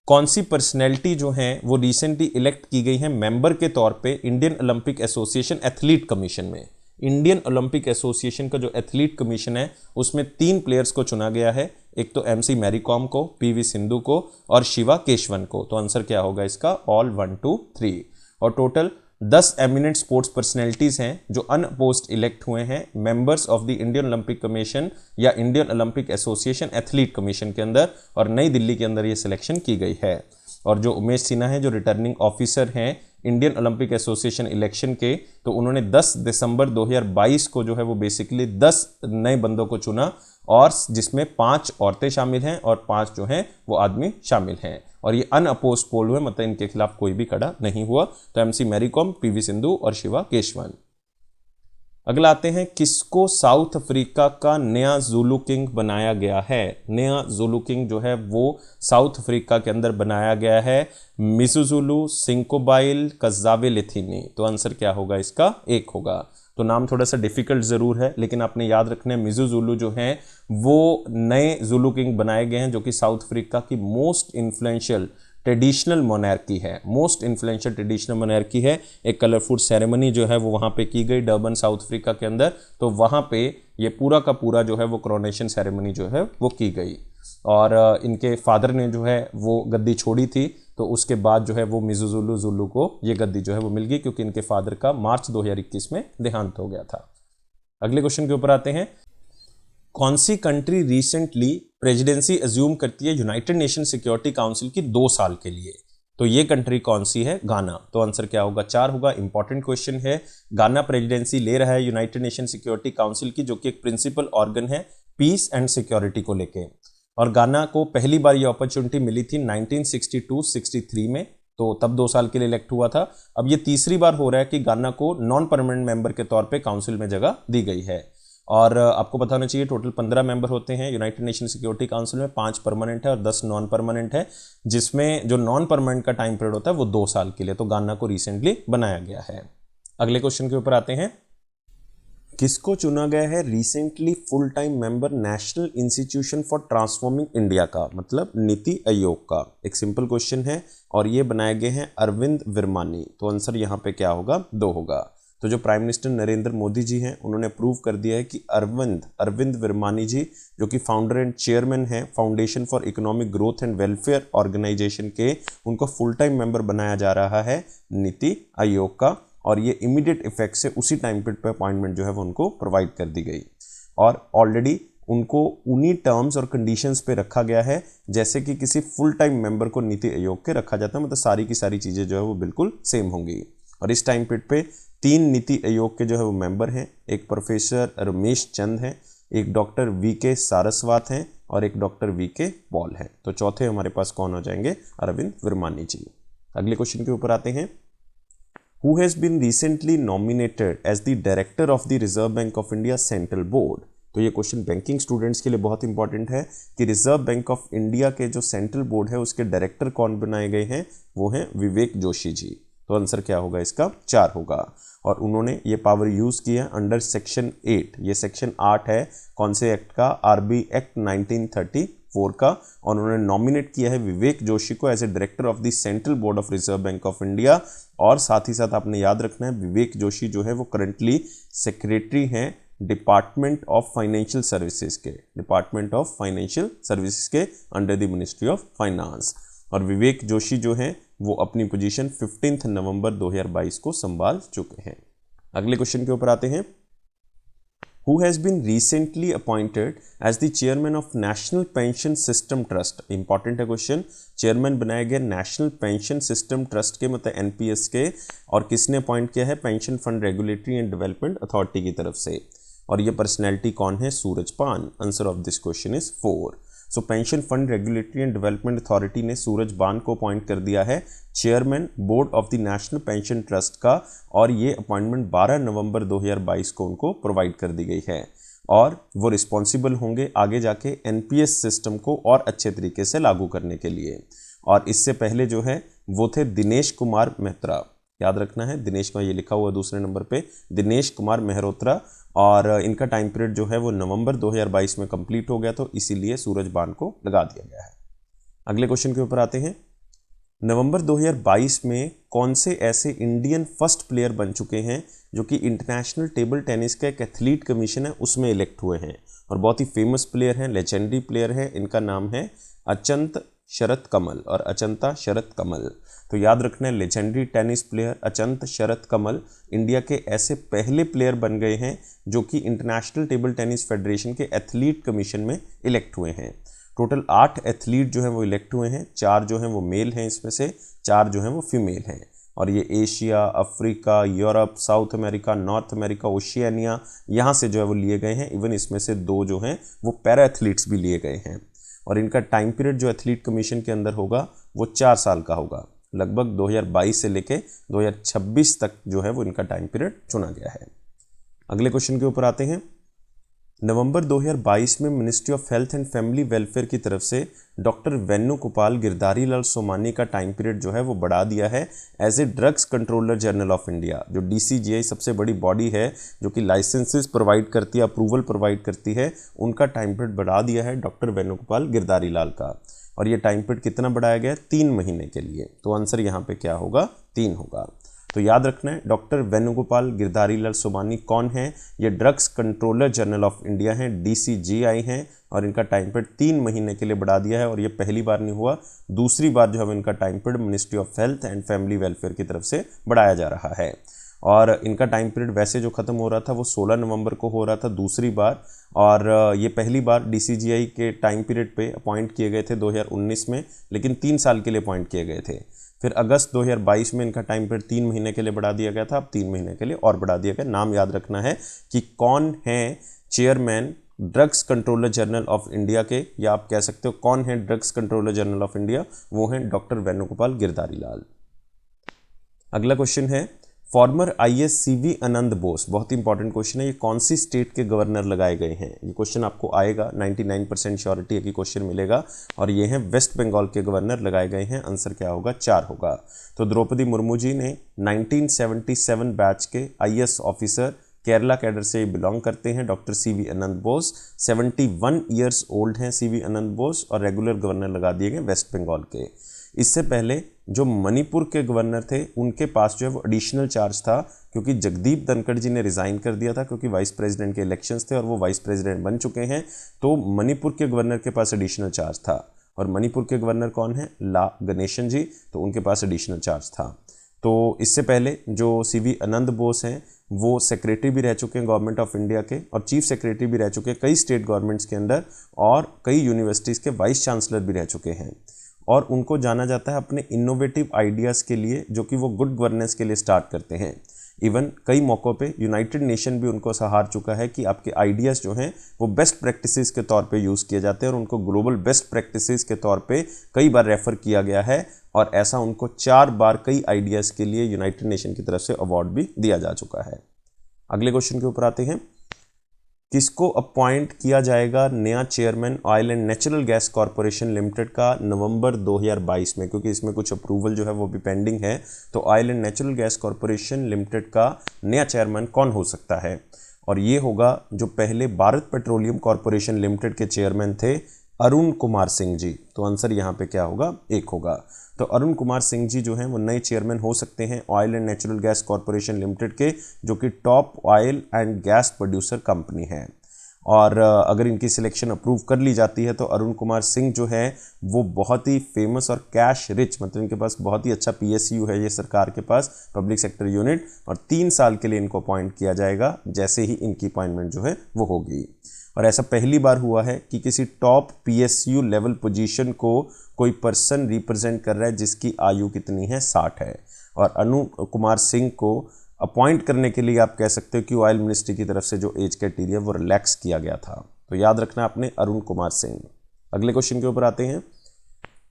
कौन सी पर्सनैलिटी जो हैं वो रिसेंटली इलेक्ट की गई हैं मेंबर के तौर पे Indian Olympic association athlete commission में? इंडियन ओलंपिक एसोसिएशन का जो एथलीट कमीशन है उसमें 3 प्लेयर्स को चुना गया है, एक तो MC मैरी कॉम को, PV सिंधु को और शिवा केशवन को। तो आंसर क्या होगा इसका? ऑल 1, 2, 3। और टोटल 10 एमिनेंट स्पोर्ट्स पर्सनैलिटीज हैं जो अनअपोज्ड इलेक्ट हुए हैं members of the Indian Olympic commission या Indian Olympic association athlete commission के अंदर, और नई दिल्ली के अंदर ये सिलेक्शन की गई है। और जो उमेश सिन्हा है जो रिटर्निंग ऑफिसर हैं इंडियन ओलंपिक एसोसिएशन इलेक्शन के, तो उन्होंने 10 दिसंबर 2022 को जो है वो बेसिकली 10 नए बंदों को चुना, और जिसमें 5 औरतें शामिल हैं और 5 जो हैं वो आदमी शामिल हैं, और ये अनअपोज्ड पोल हुए, मतलब इनके खिलाफ कोई भी खड़ा नहीं हुआ। तो MC मैरी कॉम, PV सिंधु और शिवा केशवन। अगला आते हैं, किसको साउथ अफ्रीका का नया जुलू किंग बनाया गया है? नया जुलू किंग जो है वो साउथ अफ्रीका के अंदर बनाया गया है मिजुजुलू सिंकोबाइल कज़ावे लिथिनी। तो आंसर क्या होगा इसका? 1 होगा। तो नाम थोड़ा सा डिफिकल्ट ज़रूर है, लेकिन आपने याद रखना है मिजुजुलू जो हैं वो नए जुलू किंग बनाए गए हैं जो कि साउथ अफ्रीका की मोस्ट इन्फ्लुएंशियल ट्रेडिशनल मोनार्की है, मोस्ट इन्फ्लुएंशियल ट्रेडिशनल मोनार्की है। एक कलरफुल सेरेमनी जो है वो वहाँ पे की गई डर्बन साउथ अफ्रीका के अंदर, तो वहाँ पे ये पूरा का पूरा जो है वो कोरोनेशन सेरेमनी जो है वो की गई। और इनके फादर ने जो है वो गद्दी छोड़ी थी, तो उसके बाद जो है वो मिज़ुज़ुलु ज़ुलु को ये गद्दी जो है वो मिल गई, क्योंकि इनके फादर का मार्च 2021 में देहांत हो गया था। अगले क्वेश्चन के ऊपर आते हैं। कौन सी कंट्री रिसेंटली प्रेसिडेंसी अज्यूम करती है यूनाइटेड नेशन सिक्योरिटी काउंसिल की 2 साल के लिए? तो ये कंट्री कौन सी है? गाना। तो आंसर क्या होगा? 4 होगा। इंपॉर्टेंट क्वेश्चन है। गाना प्रेसिडेंसी ले रहा है यूनाइटेड नेशन सिक्योरिटी काउंसिल की, जो कि एक प्रिंसिपल ऑर्गन है पीस एंड सिक्योरिटी को लेके। और गाना को पहली बार ये अपॉर्चुनिटी मिली थी 1962-63 में, तो तब 2 साल के लिए इलेक्ट हुआ था। अब ये तीसरी बार हो रहा है कि गाना को नॉन परमानेंट मेंबर के तौर पे काउंसिल में जगह दी गई है। और आपको पता होना चाहिए टोटल 15 मेंबर होते हैं यूनाइटेड नेशन सिक्योरिटी काउंसिल में, 5 परमानेंट है और 10 नॉन परमानेंट है, जिसमें जो नॉन परमानेंट का टाइम पीरियड होता है वो 2 साल के लिए। तो गाना को रिसेंटली बनाया गया है। अगले क्वेश्चन के ऊपर आते हैं। किसको चुना गया है recently full time member national institution for transforming India का, मतलब नीति आयोग का? एक सिंपल क्वेश्चन है और ये बनाए गए हैं अरविंद विरमानी। तो आंसर यहाँ पे क्या होगा? 2 होगा। तो जो प्राइम मिनिस्टर नरेंद्र मोदी जी हैं उन्होंने अप्रूव कर दिया है कि अरविंद विरमानी जी, जो कि फाउंडर एंड चेयरमैन हैं foundation for economic growth and welfare organization के, उनको फुल टाइम मेंबर बनाया जा रहा है नीति आयोग का। और ये इमीडिएट इफेक्ट से उसी टाइम पीरियड पे अपॉइंटमेंट जो है वो उनको प्रोवाइड कर दी गई, और ऑलरेडी उनको उन्हीं टर्म्स और कंडीशंस पे रखा गया है जैसे कि किसी फुल टाइम मेंबर को नीति आयोग के रखा जाता है, मतलब सारी की सारी चीज़ें जो है वो बिल्कुल सेम होंगी। और इस टाइम पीरियड पे 3 नीति आयोग के जो है वो मेंबर हैं। एक प्रोफेसर रमेश चंद हैं, एक डॉक्टर वीके सारस्वत हैं और एक डॉक्टर वीके पॉल हैं। तो चौथे हमारे पास कौन हो जाएंगे? अरविंद विरमानी जी। अगले क्वेश्चन के ऊपर आते हैं। Who has been recently nominated as the director of the Reserve Bank of India Central Board? तो ये क्वेश्चन बैंकिंग स्टूडेंट्स के लिए बहुत इंपॉर्टेंट है कि रिजर्व बैंक ऑफ इंडिया के जो सेंट्रल बोर्ड है उसके डायरेक्टर कौन बनाए गए हैं? वो हैं विवेक जोशी जी। तो आंसर क्या होगा इसका? 4 होगा। और उन्होंने ये पावर यूज़ किया अंडर सेक्शन 8, ये सेक्शन 8 है कौन से एक्ट का? आरबी एक्ट 1934 का। और उन्होंने नॉमिनेट किया है विवेक जोशी को as a director of the central board of reserve bank of India. और साथ ही साथ आपने याद रखना है विवेक जोशी जो है वो करंटली सेक्रेटरी हैं डिपार्टमेंट ऑफ फाइनेंशियल सर्विसेज के, डिपार्टमेंट ऑफ फाइनेंशियल सर्विसेज के under the ministry of finance. और विवेक जोशी जो हैं वो अपनी पोजीशन 15 नवंबर 2022 को संभाल चुके हैं। अगले क्वेश्चन के ऊपर आते हैं। Who has been recently appointed as the chairman of National Pension System Trust? Important है क्वेश्चन। चेयरमैन बनाया गया नेशनल पेंशन सिस्टम ट्रस्ट के, मतलब एनपीएस के, और किसने अपॉइंट किया है? Pension fund regulatory and development authority की तरफ से। और ये पर्सनैलिटी कौन है? सूरज पान। Answer of this question is 4। So pension fund regulatory and development authority ने सूरज बान को अपॉइंट कर दिया है chairman board of the national pension trust का, और ये अपॉइंटमेंट 12 नवंबर 2022 को उनको प्रोवाइड कर दी गई है। और वो रिस्पॉन्सिबल होंगे आगे जाके एनपीएस सिस्टम को और अच्छे तरीके से लागू करने के लिए। और इससे पहले जो है वो थे दिनेश कुमार मेहत्रा। याद रखना है दिनेश का, ये लिखा हुआ दूसरे नंबर पे दिनेश कुमार मेहरोत्रा, और इनका टाइम पीरियड जो है वो नवंबर 2022 में कंप्लीट हो गया, तो इसीलिए सूरज बान को लगा दिया गया है। अगले क्वेश्चन के ऊपर आते हैं। नवंबर 2022 में कौन से ऐसे इंडियन फर्स्ट प्लेयर बन चुके हैं जो कि इंटरनेशनल टेबल टेनिस का एक एथलीट कमीशन है उसमें इलेक्ट हुए हैं? और बहुत ही फेमस प्लेयर हैं, लेजेंडरी प्लेयर है, इनका नाम है अचंत शरत कमल और अचंता शरत कमल। तो याद रखना है legendary tennis player Achanta Sharath Kamal India के ऐसे पहले प्लेयर बन गए हैं जो कि इंटरनेशनल टेबल टेनिस फेडरेशन के एथलीट कमीशन में इलेक्ट हुए हैं। टोटल 8 एथलीट जो हैं वो इलेक्ट हुए हैं, 4 जो हैं वो मेल हैं, इसमें से 4 जो हैं वो फीमेल हैं। और ये Asia, Africa, Europe, south America, north America, Oceania, यहाँ से जो है वो लिए गए हैं। इवन इसमें से 2 जो हैं वो पैरा एथलीट्स भी लिए गए हैं। और इनका टाइम पीरियड जो एथलीट कमीशन के अंदर होगा वो 4 साल का होगा। लगभग 2022 से लेके 2026 तक जो है वो इनका टाइम पीरियड चुना गया है। अगले क्वेश्चन के ऊपर आते हैं। नवंबर 2022 में ministry of health and family welfare की तरफ से डॉक्टर वेणुगोपाल गिरधारी लाल सोमानी का टाइम पीरियड जो है वो बढ़ा दिया है as a drugs controller general of India. जो DCGI सबसे बड़ी बॉडी है जो कि लाइसेंसेस प्रोवाइड करती है, अप्रूवल प्रोवाइड करती है, उनका टाइम पीरियड बढ़ा दिया है डॉक्टर वेणुगोपाल गिरधारी लाल का। और ये टाइम पीरियड कितना बढ़ाया गया है, 3 महीने के लिए। तो आंसर यहाँ पे क्या होगा, 3 होगा। तो याद रखना है, डॉक्टर वेणुगोपाल गिरधारीलाल सोमानी कौन है, ये drugs controller general of India हैं, DCGI हैं, और इनका टाइम पीरियड 3 महीने के लिए बढ़ा दिया है। और ये पहली बार नहीं हुआ, दूसरी बार जो है इनका time period ministry of health and family welfare की तरफ से बढ़ाया जा रहा है। और इनका टाइम पीरियड वैसे जो ख़त्म हो रहा था वो 16 नवंबर को हो रहा था दूसरी बार, और ये पहली बार DCGI के टाइम पीरियड पे अपॉइंट किए गए थे 2019 में, लेकिन 3 साल के लिए अपॉइंट किए गए थे। फिर अगस्त 2022 में इनका टाइम पीरियड 3 महीने के लिए बढ़ा दिया गया था, अब 3 महीने के लिए और बढ़ा दिया गया। नाम याद रखना है कि कौन है chairman drugs controller general of India के, या आप कह सकते हो कौन है drugs controller general of India, वो हैं डॉक्टर वेणुगोपाल गिरधारीलाल। अगला क्वेश्चन है, फॉर्मर IAS CV आनंद बोस, बहुत ही इंपॉर्टेंट क्वेश्चन है, ये कौन सी स्टेट के गवर्नर लगाए गए हैं। ये क्वेश्चन आपको आएगा, 99% श्योरिटी है कि क्वेश्चन मिलेगा, और ये हैं वेस्ट बंगाल के गवर्नर लगाए गए हैं। आंसर क्या होगा, 4 होगा। तो द्रौपदी मुर्मू जी ने 1977 बैच के IAS ऑफिसर, केरला कैडर से बिलोंग करते हैं। डॉक्टर CV आनंद बोस 71 ईयर्स ओल्ड हैं CV आनंद बोस, और रेगुलर गवर्नर लगा दिए गए वेस्ट बंगाल के। इससे पहले जो मणिपुर के गवर्नर थे उनके पास जो है वो एडिशनल चार्ज था, क्योंकि जगदीप धनखड़ जी ने रिज़ाइन कर दिया था, क्योंकि वाइस प्रेसिडेंट के इलेक्शंस थे और वो वाइस प्रेसिडेंट बन चुके हैं। तो मणिपुर के गवर्नर के पास एडिशनल चार्ज था, और मणिपुर के गवर्नर कौन है, ला गणेशन जी, तो उनके पास एडिशनल चार्ज था। तो इससे पहले जो CV आनंद बोस हैं वो सेक्रेटरी भी रह चुके हैं गवर्नमेंट ऑफ इंडिया के, और चीफ सेक्रेटरी भी रह चुके हैं कई स्टेट गवर्नमेंट्स के अंदर, और कई यूनिवर्सिटीज़ के वाइस चांसलर भी रह चुके हैं। और उनको जाना जाता है अपने इनोवेटिव आइडियाज़ के लिए, जो कि वो गुड गवर्नेंस के लिए स्टार्ट करते हैं। इवन कई मौक़ों पे यूनाइटेड नेशन भी उनको सहार चुका है कि आपके आइडियाज़ जो हैं वो बेस्ट प्रैक्टिसेस के तौर पे यूज़ किए जाते हैं, और उनको ग्लोबल बेस्ट प्रैक्टिसेस के तौर पे कई बार रेफ़र किया गया है, और ऐसा उनको 4 बार कई आइडियाज़ के लिए यूनाइटेड नेशन की तरफ से अवार्ड भी दिया जा चुका है। अगले क्वेश्चन के ऊपर आते हैं, किसको अपॉइंट किया जाएगा नया chairman oil and natural gas corporation limited का नवंबर 2022 में, क्योंकि इसमें कुछ अप्रूवल जो है वो भी पेंडिंग है। तो oil and natural gas corporation limited का नया चेयरमैन कौन हो सकता है, और ये होगा जो पहले भारत पेट्रोलियम कॉरपोरेशन लिमिटेड के चेयरमैन थे, अरुण कुमार सिंह जी। तो आंसर यहाँ पे क्या होगा, 1 होगा। तो अरुण कुमार सिंह जी जो हैं वो नए चेयरमैन हो सकते हैं oil and natural gas corporation limited के, जो कि top oil and gas producer company है। और अगर इनकी सिलेक्शन अप्रूव कर ली जाती है तो अरुण कुमार सिंह जो है वो बहुत ही फेमस और कैश रिच, मतलब इनके पास बहुत ही अच्छा PSU है ये सरकार के पास, पब्लिक सेक्टर यूनिट, और 3 साल के लिए इनको अपॉइंट किया जाएगा जैसे ही इनकी अपॉइंटमेंट जो है वो होगी। और ऐसा पहली बार हुआ है कि किसी टॉप PSU लेवल पोजीशन को कोई पर्सन रिप्रेजेंट कर रहा है जिसकी आयु कितनी है, 60 है। और अरुण कुमार सिंह को अपॉइंट करने के लिए आप कह सकते हो कि ऑयल मिनिस्ट्री की तरफ से जो एज क्राइटेरिया वो रिलैक्स किया गया था। तो याद रखना आपने अरुण कुमार सिंह। अगले क्वेश्चन के ऊपर आते हैं,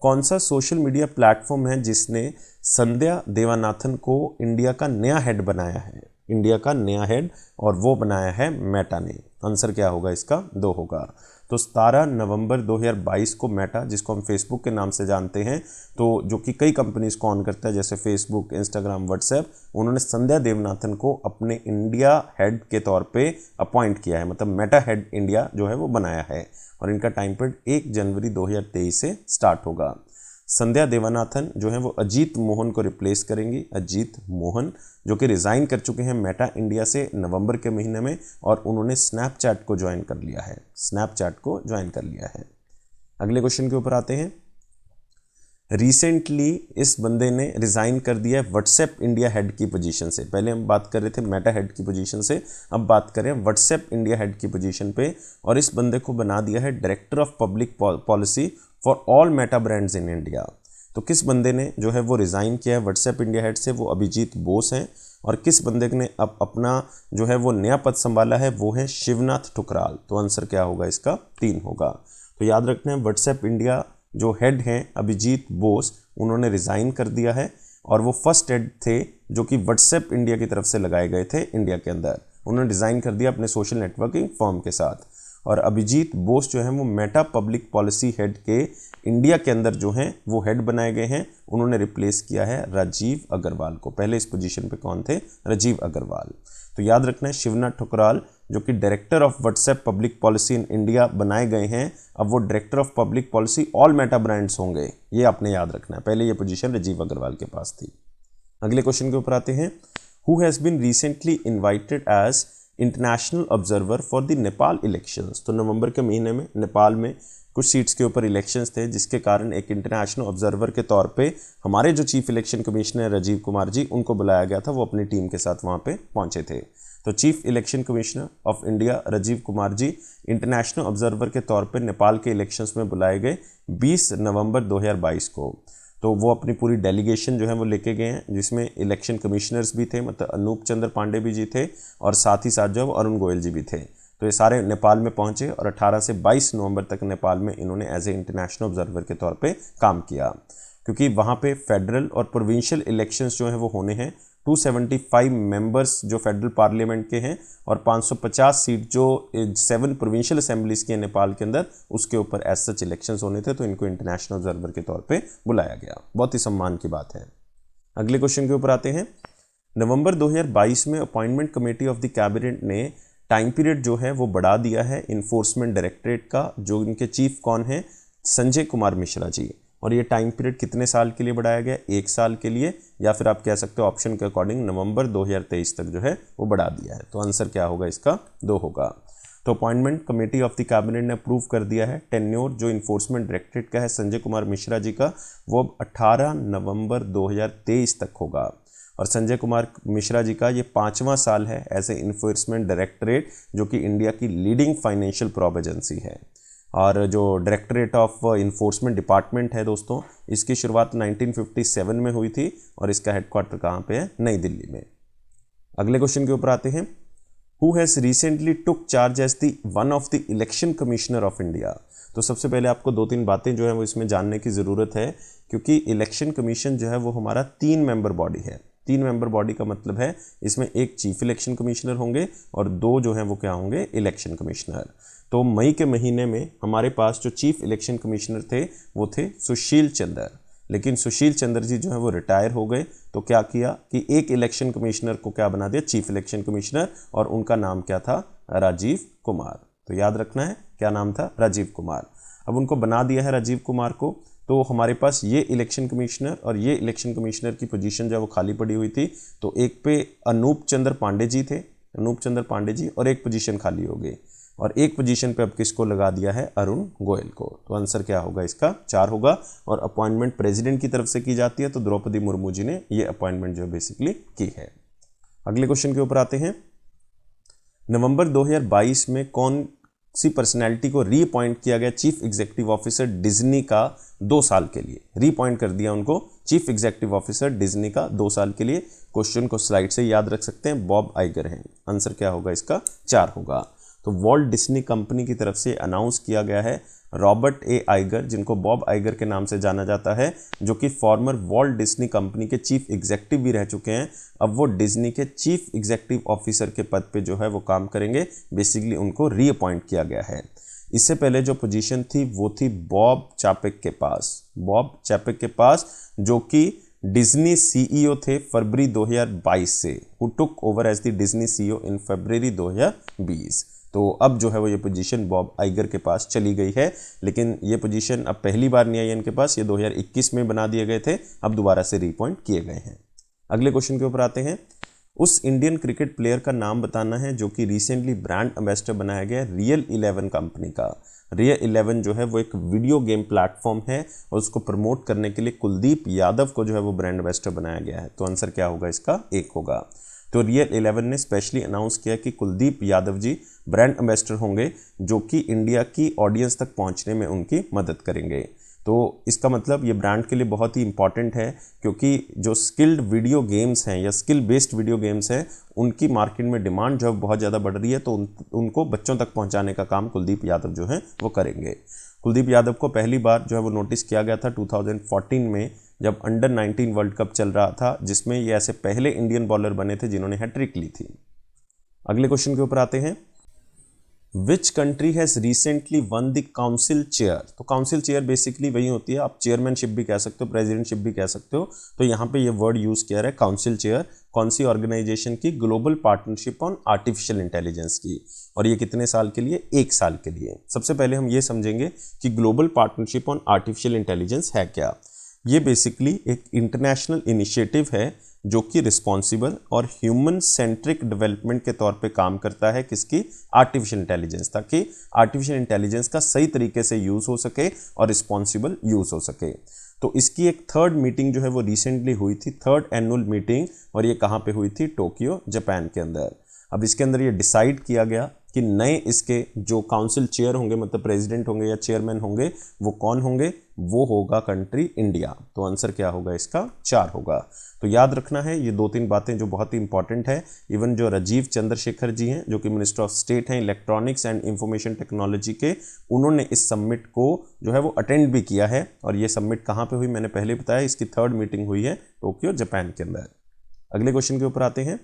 कौन सा सोशल मीडिया प्लेटफॉर्म है जिसने संध्या देवानाथन को इंडिया का नया हेड बनाया है, इंडिया का नया हेड, और वो बनाया है मेटा ने। आंसर क्या होगा इसका, 2 होगा। तो 17 नवंबर 2022 को मेटा, जिसको हम फेसबुक के नाम से जानते हैं, तो जो कि कई कंपनीज को ऑन करता है जैसे फेसबुक, इंस्टाग्राम, व्हाट्सएप, उन्होंने संध्या देवनाथन को अपने इंडिया हेड के तौर पे अपॉइंट किया है, मतलब मेटा हेड इंडिया जो है वो बनाया है। और इनका टाइम पीरियड 1 जनवरी 2023 से स्टार्ट होगा। संध्या देवानाथन जो है वो अजीत मोहन को रिप्लेस करेंगी, अजीत मोहन जो कि रिज़ाइन कर चुके हैं मेटा इंडिया से नवंबर के महीने में, और उन्होंने स्नैपचैट को ज्वाइन कर लिया है, स्नैपचैट को ज्वाइन कर लिया है। अगले क्वेश्चन के ऊपर आते हैं, रिसेंटली इस बंदे ने रिज़ाइन कर दिया है व्हाट्सएप इंडिया हेड की पोजीशन से। पहले हम बात कर रहे थे मेटा हेड की पोजीशन से, अब बात करें व्हाट्सएप इंडिया हेड की पोजीशन पे, और इस बंदे को बना दिया है director of public policy for all Meta brands in India. तो किस बंदे ने जो है वो रिज़ाइन किया है व्हाट्सएप इंडिया हेड से, वो अभिजीत बोस हैं। और किस बंदे ने अब अपना जो है वो नया पद संभाला है, वो है शिवनाथ ठुकराल। तो आंसर क्या होगा इसका, 3 होगा। तो याद रखना है व्हाट्सएप इंडिया जो हेड हैं अभिजीत बोस, उन्होंने रिज़ाइन कर दिया है, और वो फर्स्ट हेड थे जो कि व्हाट्सएप इंडिया की तरफ से लगाए गए थे इंडिया के अंदर। उन्होंने डिज़ाइन कर दिया अपने सोशल नेटवर्किंग फर्म के साथ। और अभिजीत बोस जो है वो मेटा पब्लिक पॉलिसी हेड के इंडिया के अंदर जो हैं वो हेड बनाए गए हैं। उन्होंने रिप्लेस किया है राजीव अग्रवाल को। पहले इस पोजीशन पे कौन थे, राजीव अग्रवाल। तो याद रखना है शिवनाथ ठुकराल जो कि director of WhatsApp public policy in India बनाए गए हैं, अब वो director of public policy all Meta brands होंगे। ये आपने याद रखना है, पहले ये पोजीशन राजीव अग्रवाल के पास थी। अगले क्वेश्चन के ऊपर आते हैं। Who has been recently invited as international observer for the Nepal elections. तो नवंबर के महीने में नेपाल में कुछ सीट्स के ऊपर इलेक्शंस थे, जिसके कारण एक इंटरनेशनल ऑब्जर्वर के तौर पे हमारे जो chief election commissioner Rajeev Kumar ji, उनको बुलाया गया था। वो अपनी टीम के साथ वहाँ पे पहुँचे थे। तो chief election commissioner of India Rajiv Kumar ji international observer के तौर पे नेपाल के इलेक्शंस में बुलाए गए 20 नवंबर 2022 को। तो वो अपनी पूरी डेलीगेशन जो है वो लेके गए हैं, जिसमें इलेक्शन कमिश्नर्स भी थे, मतलब अनूप चंद्र पांडे भी जी थे, और साथ ही साथ जो है अरुण गोयल जी भी थे। तो ये सारे नेपाल में पहुंचे और 18 से 22 नवंबर तक नेपाल में इन्होंने एज ए इंटरनेशनल ऑब्जर्वर के तौर पे काम किया, क्योंकि वहाँ पे फेडरल और प्रोविंशियल इलेक्शंस जो है वो होने हैं। 275 मेंबर्स जो फेडरल पार्लियामेंट के हैं और 550 सीट जो 7 प्रोविंशियल असेंबलीज के नेपाल के अंदर, उसके ऊपर एज सच इलेक्शंस होने थे। तो इनको इंटरनेशनल ऑब्जर्वर के तौर पे बुलाया गया, बहुत ही सम्मान की बात है। अगले क्वेश्चन के ऊपर आते हैं। नवंबर 2022 में appointment committee of the cabinet ने टाइम पीरियड जो है वो बढ़ा दिया है इन्फोर्समेंट डायरेक्टरेट का, जो इनके चीफ कौन है, संजय कुमार मिश्रा जी। और ये टाइम पीरियड कितने साल के लिए बढ़ाया गया, 1 साल के लिए, या फिर आप कह सकते हो ऑप्शन के अकॉर्डिंग नवंबर 2023 तक जो है वो बढ़ा दिया है। तो आंसर क्या होगा इसका, 2 होगा। तो appointment committee of the cabinet ने अप्रूव कर दिया है टेन्योर जो इन्फोर्समेंट डायरेक्टरेट का है संजय कुमार मिश्रा जी का, वो अब 18 नवंबर 2023 तक होगा। और संजय कुमार मिश्रा जी का ये 5वां साल है एज ए इन्फोर्समेंट डायरेक्टरेट, जो कि इंडिया की लीडिंग फाइनेंशियल प्रॉब एजेंसी है। और जो डायरेक्टरेट ऑफ इन्फोर्समेंट डिपार्टमेंट है दोस्तों, इसकी शुरुआत 1957 में हुई थी और इसका हेडक्वार्टर कहाँ पे है, नई दिल्ली में। अगले क्वेश्चन के ऊपर आते हैं। Who has recently took charge as the one of the election commissioner of India. तो सबसे पहले आपको 2-3 बातें जो है वो इसमें जानने की ज़रूरत है, क्योंकि इलेक्शन कमीशन जो है वो हमारा 3 मेंबर बॉडी है। 3 मेंबर बॉडी का मतलब है इसमें एक चीफ इलेक्शन कमिश्नर होंगे और 2 जो हैं वो क्या होंगे, इलेक्शन कमिश्नर। तो मई के महीने में हमारे पास जो चीफ इलेक्शन कमिश्नर थे वो थे सुशील चंद्र, लेकिन सुशील चंद्र जी जो है वो रिटायर हो गए। तो क्या किया कि एक इलेक्शन कमिश्नर को क्या बना दिया, चीफ इलेक्शन कमिश्नर, और उनका नाम क्या था, राजीव कुमार। तो याद रखना है क्या नाम था, राजीव कुमार। अब उनको बना दिया है राजीव कुमार को, तो हमारे पास ये इलेक्शन कमिश्नर और ये इलेक्शन कमिश्नर की पोजीशन जो है वो खाली पड़ी हुई थी। तो एक पे अनूप चंद्र पांडे जी थे, अनूप चंद्र पांडे जी, और एक पोजीशन खाली हो गई, और एक पोजीशन पे अब किसको लगा दिया है, अरुण गोयल को। तो आंसर क्या होगा इसका, 4 होगा। और अपॉइंटमेंट प्रेसिडेंट की तरफ से की जाती है, तो द्रौपदी मुर्मू जी ने ये अपॉइंटमेंट जो बेसिकली की है। अगले क्वेश्चन के ऊपर आते हैं। नवंबर 2022 में कौन सी पर्सनैलिटी को रीअपॉइंट किया गया चीफ एग्जीक्यूटिव ऑफिसर डिज्नी का 2 साल के लिए, रीअपॉइंट कर दिया उनको चीफ एग्जीक्यूटिव ऑफिसर डिज्नी का 2 साल के लिए। क्वेश्चन को स्लाइड से याद रख सकते हैं, बॉब आइगर हैं। आंसर क्या होगा इसका, 4 होगा। तो वॉल्ट डिज्नी कंपनी की तरफ से अनाउंस किया गया है रॉबर्ट ए आइगर, जिनको बॉब आइगर के नाम से जाना जाता है, जो कि फॉर्मर वॉल्ट डिज्नी कंपनी के चीफ एग्जीक्यूटिव भी रह चुके हैं। अब वो डिज्नी के चीफ एग्जीक्यूटिव ऑफिसर के पद पे जो है वो काम करेंगे। बेसिकली उनको रीअपॉइंट किया गया है। इससे पहले जो पोजीशन थी वो थी बॉब चैपेक के पास, बॉब चैपेक के पास, जो कि डिज्नी सीईओ थे फरवरी 2022 से, who took over as the Disney CEO in February 2020। तो अब जो है वो ये पोजीशन बॉब आइगर के पास चली गई है, लेकिन ये पोजीशन अब पहली बार नहीं आई इनके पास, ये 2021 में बना दिए गए थे, अब दोबारा से रीअपॉइंट किए गए हैं। अगले क्वेश्चन के ऊपर आते हैं। उस इंडियन क्रिकेट प्लेयर का नाम बताना है जो कि रिसेंटली ब्रांड एम्बेसडर बनाया गया है रियल 11 कंपनी का। रियल 11 जो है वो एक वीडियो गेम प्लेटफॉर्म है और उसको प्रमोट करने के लिए कुलदीप यादव को जो है वो ब्रांड एम्बेसडर बनाया गया है। तो आंसर क्या होगा इसका, 1 होगा। तो रियल 11 ने स्पेशली अनाउंस किया कि कुलदीप यादव जी ब्रांड एम्बेसडर होंगे, जो कि इंडिया की ऑडियंस तक पहुंचने में उनकी मदद करेंगे। तो इसका मतलब ये ब्रांड के लिए बहुत ही इंपॉर्टेंट है, क्योंकि जो स्किल्ड वीडियो गेम्स हैं या स्किल बेस्ड वीडियो गेम्स हैं, उनकी मार्केट में डिमांड जो है बहुत ज़्यादा बढ़ रही है। तो उनको बच्चों तक पहुंचाने का काम कुलदीप यादव जो है वो करेंगे। कुलदीप यादव को पहली बार जो है वो नोटिस किया गया था 2014 में, जब अंडर 19 वर्ल्ड कप चल रहा था, जिसमें ये ऐसे पहले इंडियन बॉलर बने थे जिन्होंने हैट्रिक ली थी। अगले क्वेश्चन के ऊपर आते हैं। Which country has recently one the council chair. तो काउंसिल चेयर बेसिकली वही होती है, आप चेयरमैनशिप भी कह सकते हो, प्रेसिडेंटशिप भी कह सकते हो। तो यहाँ पे ये वर्ड यूज़ किया है काउंसिल चेयर। कौन सी ऑर्गेनाइजेशन की? Global partnership on artificial intelligence की। और ये कितने साल के लिए? 1 साल के लिए। सबसे पहले हम ये समझेंगे कि global partnership on artificial intelligence है क्या। ये बेसिकली एक इंटरनेशनल इनिशिएटिव है जो कि रिस्पॉन्सिबल और ह्यूमन सेंट्रिक डेवलपमेंट के तौर पे काम करता है। किसकी? आर्टिफिशियल इंटेलिजेंस, ताकि आर्टिफिशियल इंटेलिजेंस का सही तरीके से यूज़ हो सके और रिस्पॉन्सिबल यूज़ हो सके। तो इसकी एक 3rd मीटिंग जो है वो रिसेंटली हुई थी, 3rd एनुअल मीटिंग, और ये कहाँ पे हुई थी? टोक्यो, जापान के अंदर। अब इसके अंदर ये डिसाइड किया गया कि नए इसके जो काउंसिल चेयर होंगे, मतलब प्रेसिडेंट होंगे या चेयरमैन होंगे, वो कौन होंगे? वो होगा कंट्री इंडिया। तो आंसर क्या होगा इसका? 4 होगा। तो याद रखना है ये 2-3 बातें जो बहुत ही इंपॉर्टेंट है। इवन जो राजीव चंद्रशेखर जी हैं, जो कि मिनिस्टर ऑफ स्टेट हैं इलेक्ट्रॉनिक्स एंड इंफॉर्मेशन टेक्नोलॉजी के, उन्होंने इस समिट को जो है वो अटेंड भी किया है। और ये समिट कहाँ पे हुई? मैंने पहले बताया, इसकी 3rd मीटिंग हुई है टोक्यो, जापान के अंदर। अगले क्वेश्चन के ऊपर आते हैं।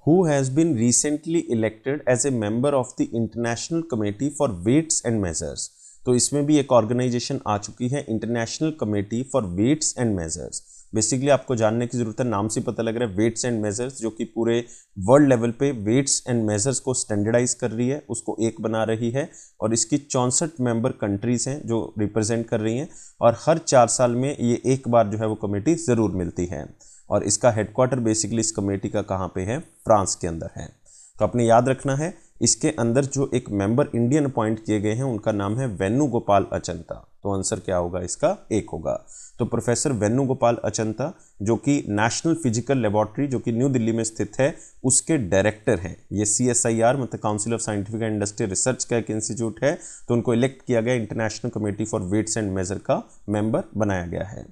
Who has been recently elected as a member of the International Committee for Weights and Measures? तो इसमें भी एक ऑर्गेनाइजेशन आ चुकी है, international committee for weights and measures. Basically आपको जानने की जरूरत है, नाम से पता लग रहा है वेट्स एंड मेजर्स, जो कि पूरे वर्ल्ड लेवल पे वेट्स एंड मेजर्स को स्टैंडर्डाइज कर रही है, उसको एक बना रही है। और इसकी 64 मेंबर कंट्रीज हैं जो रिप्रेजेंट कर रही हैं। और हर 4 साल में ये एक बार जो है वो कमेटी ज़रूर मिलती है। और इसका हेडक्वार्टर बेसिकली इस कमेटी का कहाँ पे है? फ्रांस के अंदर है। तो आपने याद रखना है, इसके अंदर जो एक मेंबर इंडियन अपॉइंट किए गए हैं उनका नाम है वेणुगोपाल अचंता। तो आंसर क्या होगा इसका? 1 होगा। तो प्रोफेसर वेणुगोपाल अचंता, जो कि नेशनल फिजिकल लेबोरेटरी जो कि न्यू दिल्ली में स्थित है, उसके डायरेक्टर हैं। ये CSIR मतलब council of scientific and industrial research का एक इंस्टीट्यूट है। तो उनको इलेक्ट किया गया, international committee for weights and measure का मेंबर बनाया गया है।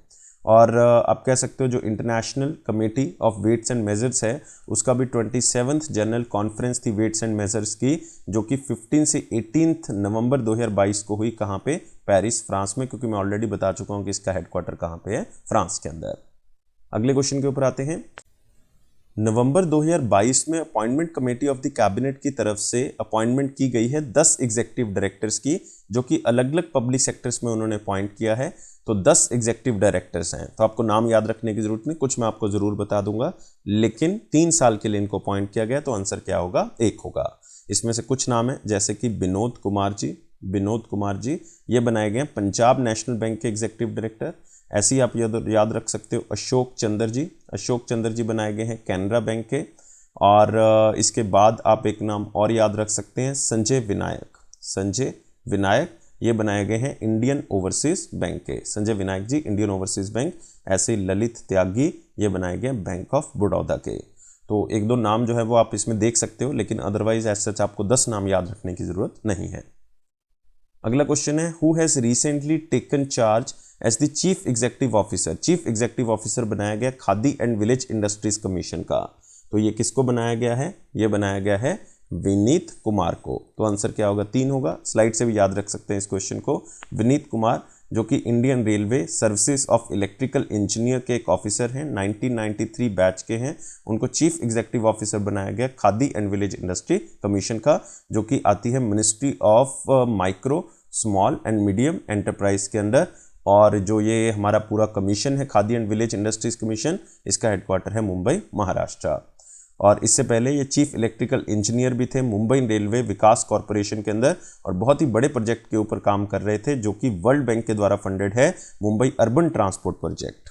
और आप कह सकते हो जो international committee of weights and measures है, उसका भी 27th जनरल कॉन्फ्रेंस थी वेट्स एंड मेजर्स की, जो कि 15 से 18 नवंबर 2022 को हुई। कहाँ पे? पेरिस, फ्रांस में, क्योंकि मैं ऑलरेडी बता चुका हूँ कि इसका हेडक्वार्टर कहाँ पे है? फ्रांस के अंदर। अगले क्वेश्चन के ऊपर आते हैं। नवंबर 2022 में appointment committee of the cabinet की तरफ से अपॉइंटमेंट की गई है 10 एग्जीक्यूटिव डायरेक्टर्स की, जो कि अलग अलग पब्लिक सेक्टर्स में उन्होंने अपॉइंट किया है। तो 10 एग्जीक्यूटिव डायरेक्टर्स हैं। तो आपको नाम याद रखने की जरूरत नहीं, कुछ मैं आपको जरूर बता दूंगा, लेकिन 3 साल के लिए इनको अपॉइंट किया गया। तो आंसर क्या होगा? 1 होगा। इसमें से कुछ नाम है, जैसे कि विनोद कुमार जी ये बनाए गए हैं पंजाब नेशनल बैंक के एग्जीक्यूटिव डायरेक्टर। ऐसे ही आप याद रख सकते हो अशोक चंद्र जी बनाए गए हैं कैनरा बैंक के। और इसके बाद आप एक नाम और याद रख सकते हैं, संजय विनायक ये बनाए गए हैं इंडियन ओवरसीज बैंक के। संजय विनायक जी इंडियन ओवरसीज बैंक। ऐसे ही ललित त्यागी ये बनाए गए बैंक ऑफ बड़ौदा के। तो 1-2 नाम जो है वो आप इसमें देख सकते हो, लेकिन अदरवाइज एज सच आपको 10 नाम याद रखने की जरूरत नहीं है। अगला क्वेश्चन है, who has recently taken charge as the chief executive officer बनाया गया Khadi and village industries commission का। तो ये किसको बनाया गया है? ये बनाया गया है विनीत कुमार को। तो आंसर क्या होगा? 3 होगा। स्लाइड से भी याद रख सकते हैं इस क्वेश्चन को। विनीत कुमार, जो कि Indian railway services of electrical engineer के एक ऑफिसर हैं, 1993 बैच के हैं। उनको चीफ एग्जीक्यूटिव ऑफिसर बनाया गया Khadi and village industry commission का, जो कि आती है ministry of micro small and medium enterprise के अंदर। और जो ये हमारा पूरा कमीशन है khadi and village industries commission, इसका हेडक्वार्टर है मुंबई, महाराष्ट्र। और इससे पहले ये चीफ इलेक्ट्रिकल इंजीनियर भी थे मुंबई रेलवे विकास कॉरपोरेशन के अंदर, और बहुत ही बड़े प्रोजेक्ट के ऊपर काम कर रहे थे, जो कि वर्ल्ड बैंक के द्वारा फंडेड है, मुंबई अर्बन ट्रांसपोर्ट प्रोजेक्ट।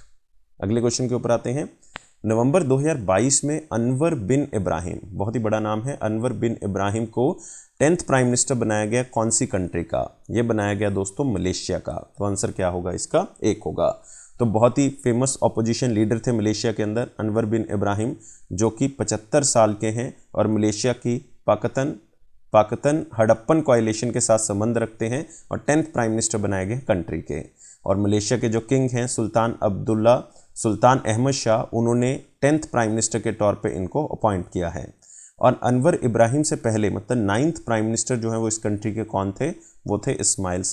अगले क्वेश्चन के ऊपर आते हैं। नवंबर 2022 में अनवर बिन इब्राहिम, बहुत ही बड़ा नाम है, अनवर बिन इब्राहिम को 10th प्राइम मिनिस्टर बनाया गया। कौन सी कंट्री का? ये बनाया गया दोस्तों मलेशिया का। तो आंसर क्या होगा इसका? 1 होगा। तो बहुत ही फेमस ऑपोजिशन लीडर थे मलेशिया के अंदर अनवर बिन इब्राहिम, जो कि 75 साल के हैं और मलेशिया की पाकतन हड़प्पन कोalition के साथ संबंध रखते हैं, और 10th प्राइम मिनिस्टर बनाए गए कंट्री के। और मलेशिया के जो किंग हैं सुल्तान अहमद शाह, उन्होंने 10th प्राइम मिनिस्टर के तौर पे इनको अपॉइंट किया है। और अनवर इब्राहिम से पहले मतलब 9th प्राइम मिनिस्टर जो है वो इस कंट्री के कौन थे? वो थे इस्माइल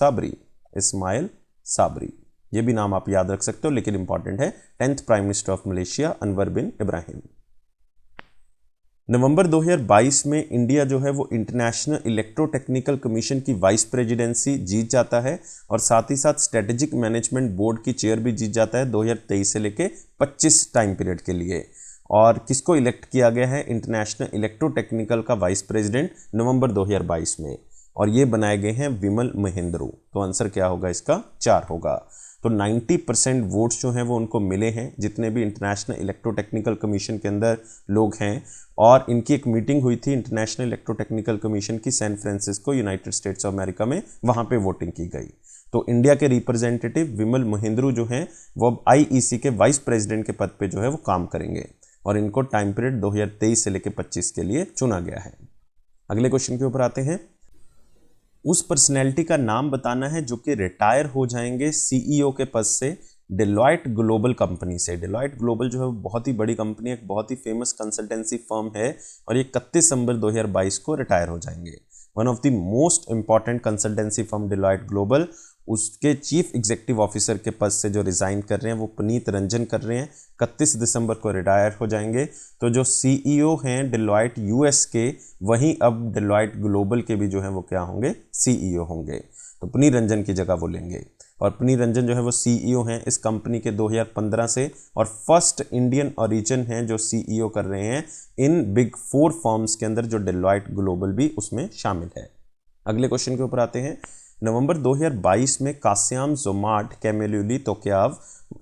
साबरी। ये भी नाम आप याद रख सकते हो, लेकिन इंपॉर्टेंट है, 10th prime minister of Malaysia Anwar bin Ibrahim. नवंबर 2022 में इंडिया जो है वो इंटरनेशनल इलेक्ट्रोटेक्निकल कमीशन की वाइस प्रेसिडेंसी जीत जाता है और साथ ही साथ स्ट्रेटेजिक मैनेजमेंट बोर्ड की चेयर भी जीत जाता है 2023 से लेके 25 टाइम पीरियड के लिए। और किसको इलेक्ट किया गया है इंटरनेशनल इलेक्ट्रोटेक्निकल का वाइस प्रेसिडेंट नवंबर 2022 में, और ये बनाए गए हैं विमल महेंद्रू। तो आंसर क्या होगा इसका? 4 होगा। तो 90% वोट्स जो हैं वो उनको मिले हैं, जितने भी इंटरनेशनल इलेक्ट्रोटेक्निकल कमीशन के अंदर लोग हैं। और इनकी एक मीटिंग हुई थी इंटरनेशनल इलेक्ट्रोटेक्निकल कमीशन की San Francisco United States of America में, वहाँ पे वोटिंग की गई। तो इंडिया के रिप्रेजेंटेटिव विमल महेंद्रू जो हैं वो अब IEC के वाइस प्रेसिडेंट के पद पे जो है वो काम करेंगे और इनको टाइम पीरियड 2023 से लेकर 25 के लिए चुना गया है। अगले क्वेश्चन के ऊपर आते हैं। उस पर्सनैलिटी का नाम बताना है जो कि रिटायर हो जाएंगे CEO के पद से डेलॉयट ग्लोबल कंपनी से। डेलॉयट ग्लोबल जो है वो बहुत ही बड़ी कंपनी है, एक बहुत ही फेमस कंसल्टेंसी फर्म है और ये 31 दिसंबर 2022 को रिटायर हो जाएंगे। One of the most important consultancy firm Deloitte global, उसके चीफ एग्जीक्यूटिव ऑफिसर के पद से जो रिज़ाइन कर रहे हैं वो पुनीत रंजन कर रहे हैं, 31 दिसंबर को रिटायर हो जाएंगे। तो जो CEO हैं डेलॉयट US के, वहीं अब डेलॉयट ग्लोबल के भी जो है वो क्या होंगे? CEO होंगे। तो पुनीत रंजन की जगह वो लेंगे और पुनीत रंजन जो है वो CEO हैं इस कंपनी के 2015 से और फर्स्ट इंडियन ओरिजिन हैं जो CEO कर रहे हैं इन बिग 4 फर्म्स के अंदर, जो डेलॉयट ग्लोबल भी उसमें शामिल है। अगले क्वेश्चन के ऊपर आते हैं। नवंबर 2022 में कास्याम जोमार्ट कैमेल्यूली तोक्याव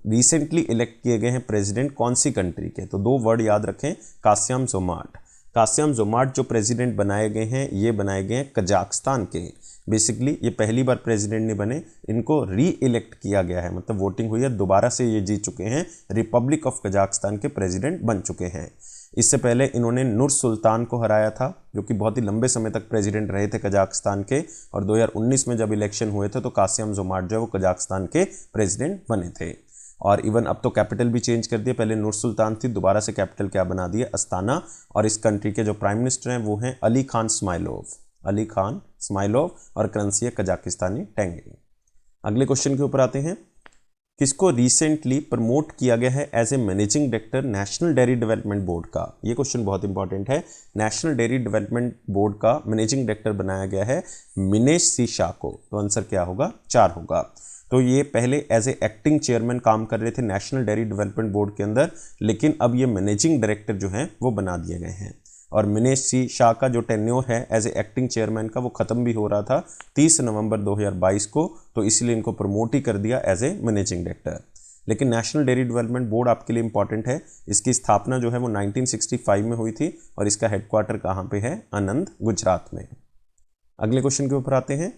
रिसेंटली इलेक्ट किए गए हैं प्रेसिडेंट कौन सी कंट्री के? तो 2 वर्ड याद रखें, कास्याम जोमार्ट। कास्याम जोमार्ट जो प्रेसिडेंट बनाए गए हैं ये बनाए गए हैं कजाकिस्तान के। बेसिकली ये पहली बार प्रेसिडेंट नहीं बने, इनको री इलेक्ट किया गया है, मतलब वोटिंग हुई है, दोबारा से ये जीत चुके हैं, रिपब्लिक ऑफ कजाकिस्तान के प्रेसिडेंट बन चुके हैं। इससे पहले इन्होंने नूर सुल्तान को हराया था जो कि बहुत ही लंबे समय तक प्रेसिडेंट रहे थे कजाकिस्तान के, और 2019 में जब इलेक्शन हुए थे तो कास्याम जोमार्ट जो है वो कजाकिस्तान के प्रेसिडेंट बने थे। और इवन अब तो कैपिटल भी चेंज कर दिया, पहले नूर सुल्तान थी, दोबारा से कैपिटल क्या बना दिया? अस्ताना। और इस कंट्री के जो प्राइम मिनिस्टर हैं वो हैं अली खान स्माइलोव। अली खान स्माइलोव और करेंसी है कजाकिस्तानी टेंगे। अगले क्वेश्चन के ऊपर आते हैं। किसको रिसेंटली प्रमोट किया गया है as a managing director national dairy development board का? ये क्वेश्चन बहुत इंपॉर्टेंट है। नेशनल डेयरी डेवलपमेंट बोर्ड का मैनेजिंग डायरेक्टर बनाया गया है मिनेश सी शाह को। तो आंसर क्या होगा? 4 होगा। तो ये पहले एज ए एक्टिंग चेयरमैन काम कर रहे थे नेशनल डेयरी डेवलपमेंट बोर्ड के अंदर, लेकिन अब ये मैनेजिंग डायरेक्टर जो हैं वो बना दिए गए हैं। और मिनेश सी शाह का जो टेन्योर है एज ए एक्टिंग चेयरमैन का वो ख़त्म भी हो रहा था 30 नवंबर 2022 को, तो इसलिए इनको प्रमोट ही कर दिया एज ए मैनेजिंग डायरेक्टर। लेकिन नेशनल डेयरी डेवलपमेंट बोर्ड आपके लिए इंपॉर्टेंट है, इसकी स्थापना जो है वो 1965 में हुई थी और इसका हेडक्वार्टर कहाँ पे है? आनंद, गुजरात में। अगले क्वेश्चन के ऊपर आते हैं।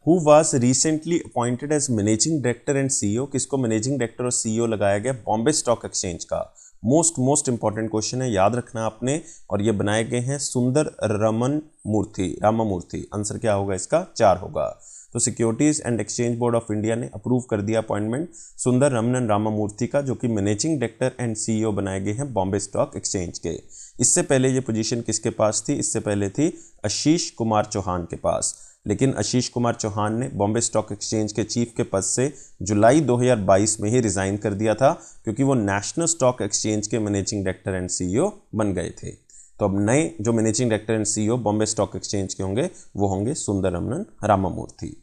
Who was recently appointed as managing director and CEO? किसको मैनेजिंग डायरेक्टर और CEO लगाया गया? बॉम्बे स्टॉक एक्सचेंज का। मोस्ट इंपॉर्टेंट क्वेश्चन है, याद रखना आपने। और ये बनाए गए हैं सुंदर रामामूर्ति। आंसर क्या होगा इसका? 4 होगा। तो securities and exchange board of India ने अप्रूव कर दिया अपॉइंटमेंट सुंदर रमन रामामूर्ति का, जो कि मैनेजिंग डायरेक्टर एंड CEO बनाए गए हैं बॉम्बे स्टॉक एक्सचेंज के। इससे पहले ये पोजीशन किसके पास थी? इससे पहले थी आशीष कुमार चौहान के पास, लेकिन आशीष कुमार चौहान ने बॉम्बे स्टॉक एक्सचेंज के चीफ के पद से जुलाई 2022 में ही रिजाइन कर दिया था, क्योंकि वो नेशनल स्टॉक एक्सचेंज के मैनेजिंग डायरेक्टर एंड CEO बन गए थे। तो अब नए जो managing director and CEO Bombay stock exchange के होंगे वो होंगे सुंदर रमन रामामूर्ति।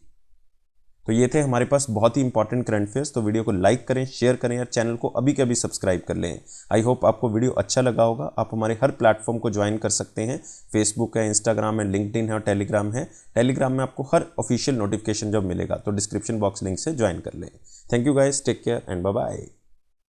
तो ये थे हमारे पास बहुत ही इंपॉर्टेंट करंट अफेयर्स। तो वीडियो को लाइक करें, शेयर करें और चैनल को अभी के अभी सब्सक्राइब कर लें। आई होप आपको वीडियो अच्छा लगा होगा। आप हमारे हर प्लेटफॉर्म को ज्वाइन कर सकते हैं। फेसबुक है, इंस्टाग्राम है, लिंक्डइन है और टेलीग्राम है। टेलीग्राम में आपको हर ऑफिशियल नोटिफिकेशन जब मिलेगा तो डिस्क्रिप्शन बॉक्स लिंक से ज्वाइन कर लें। Thank you guys, take care and bye bye.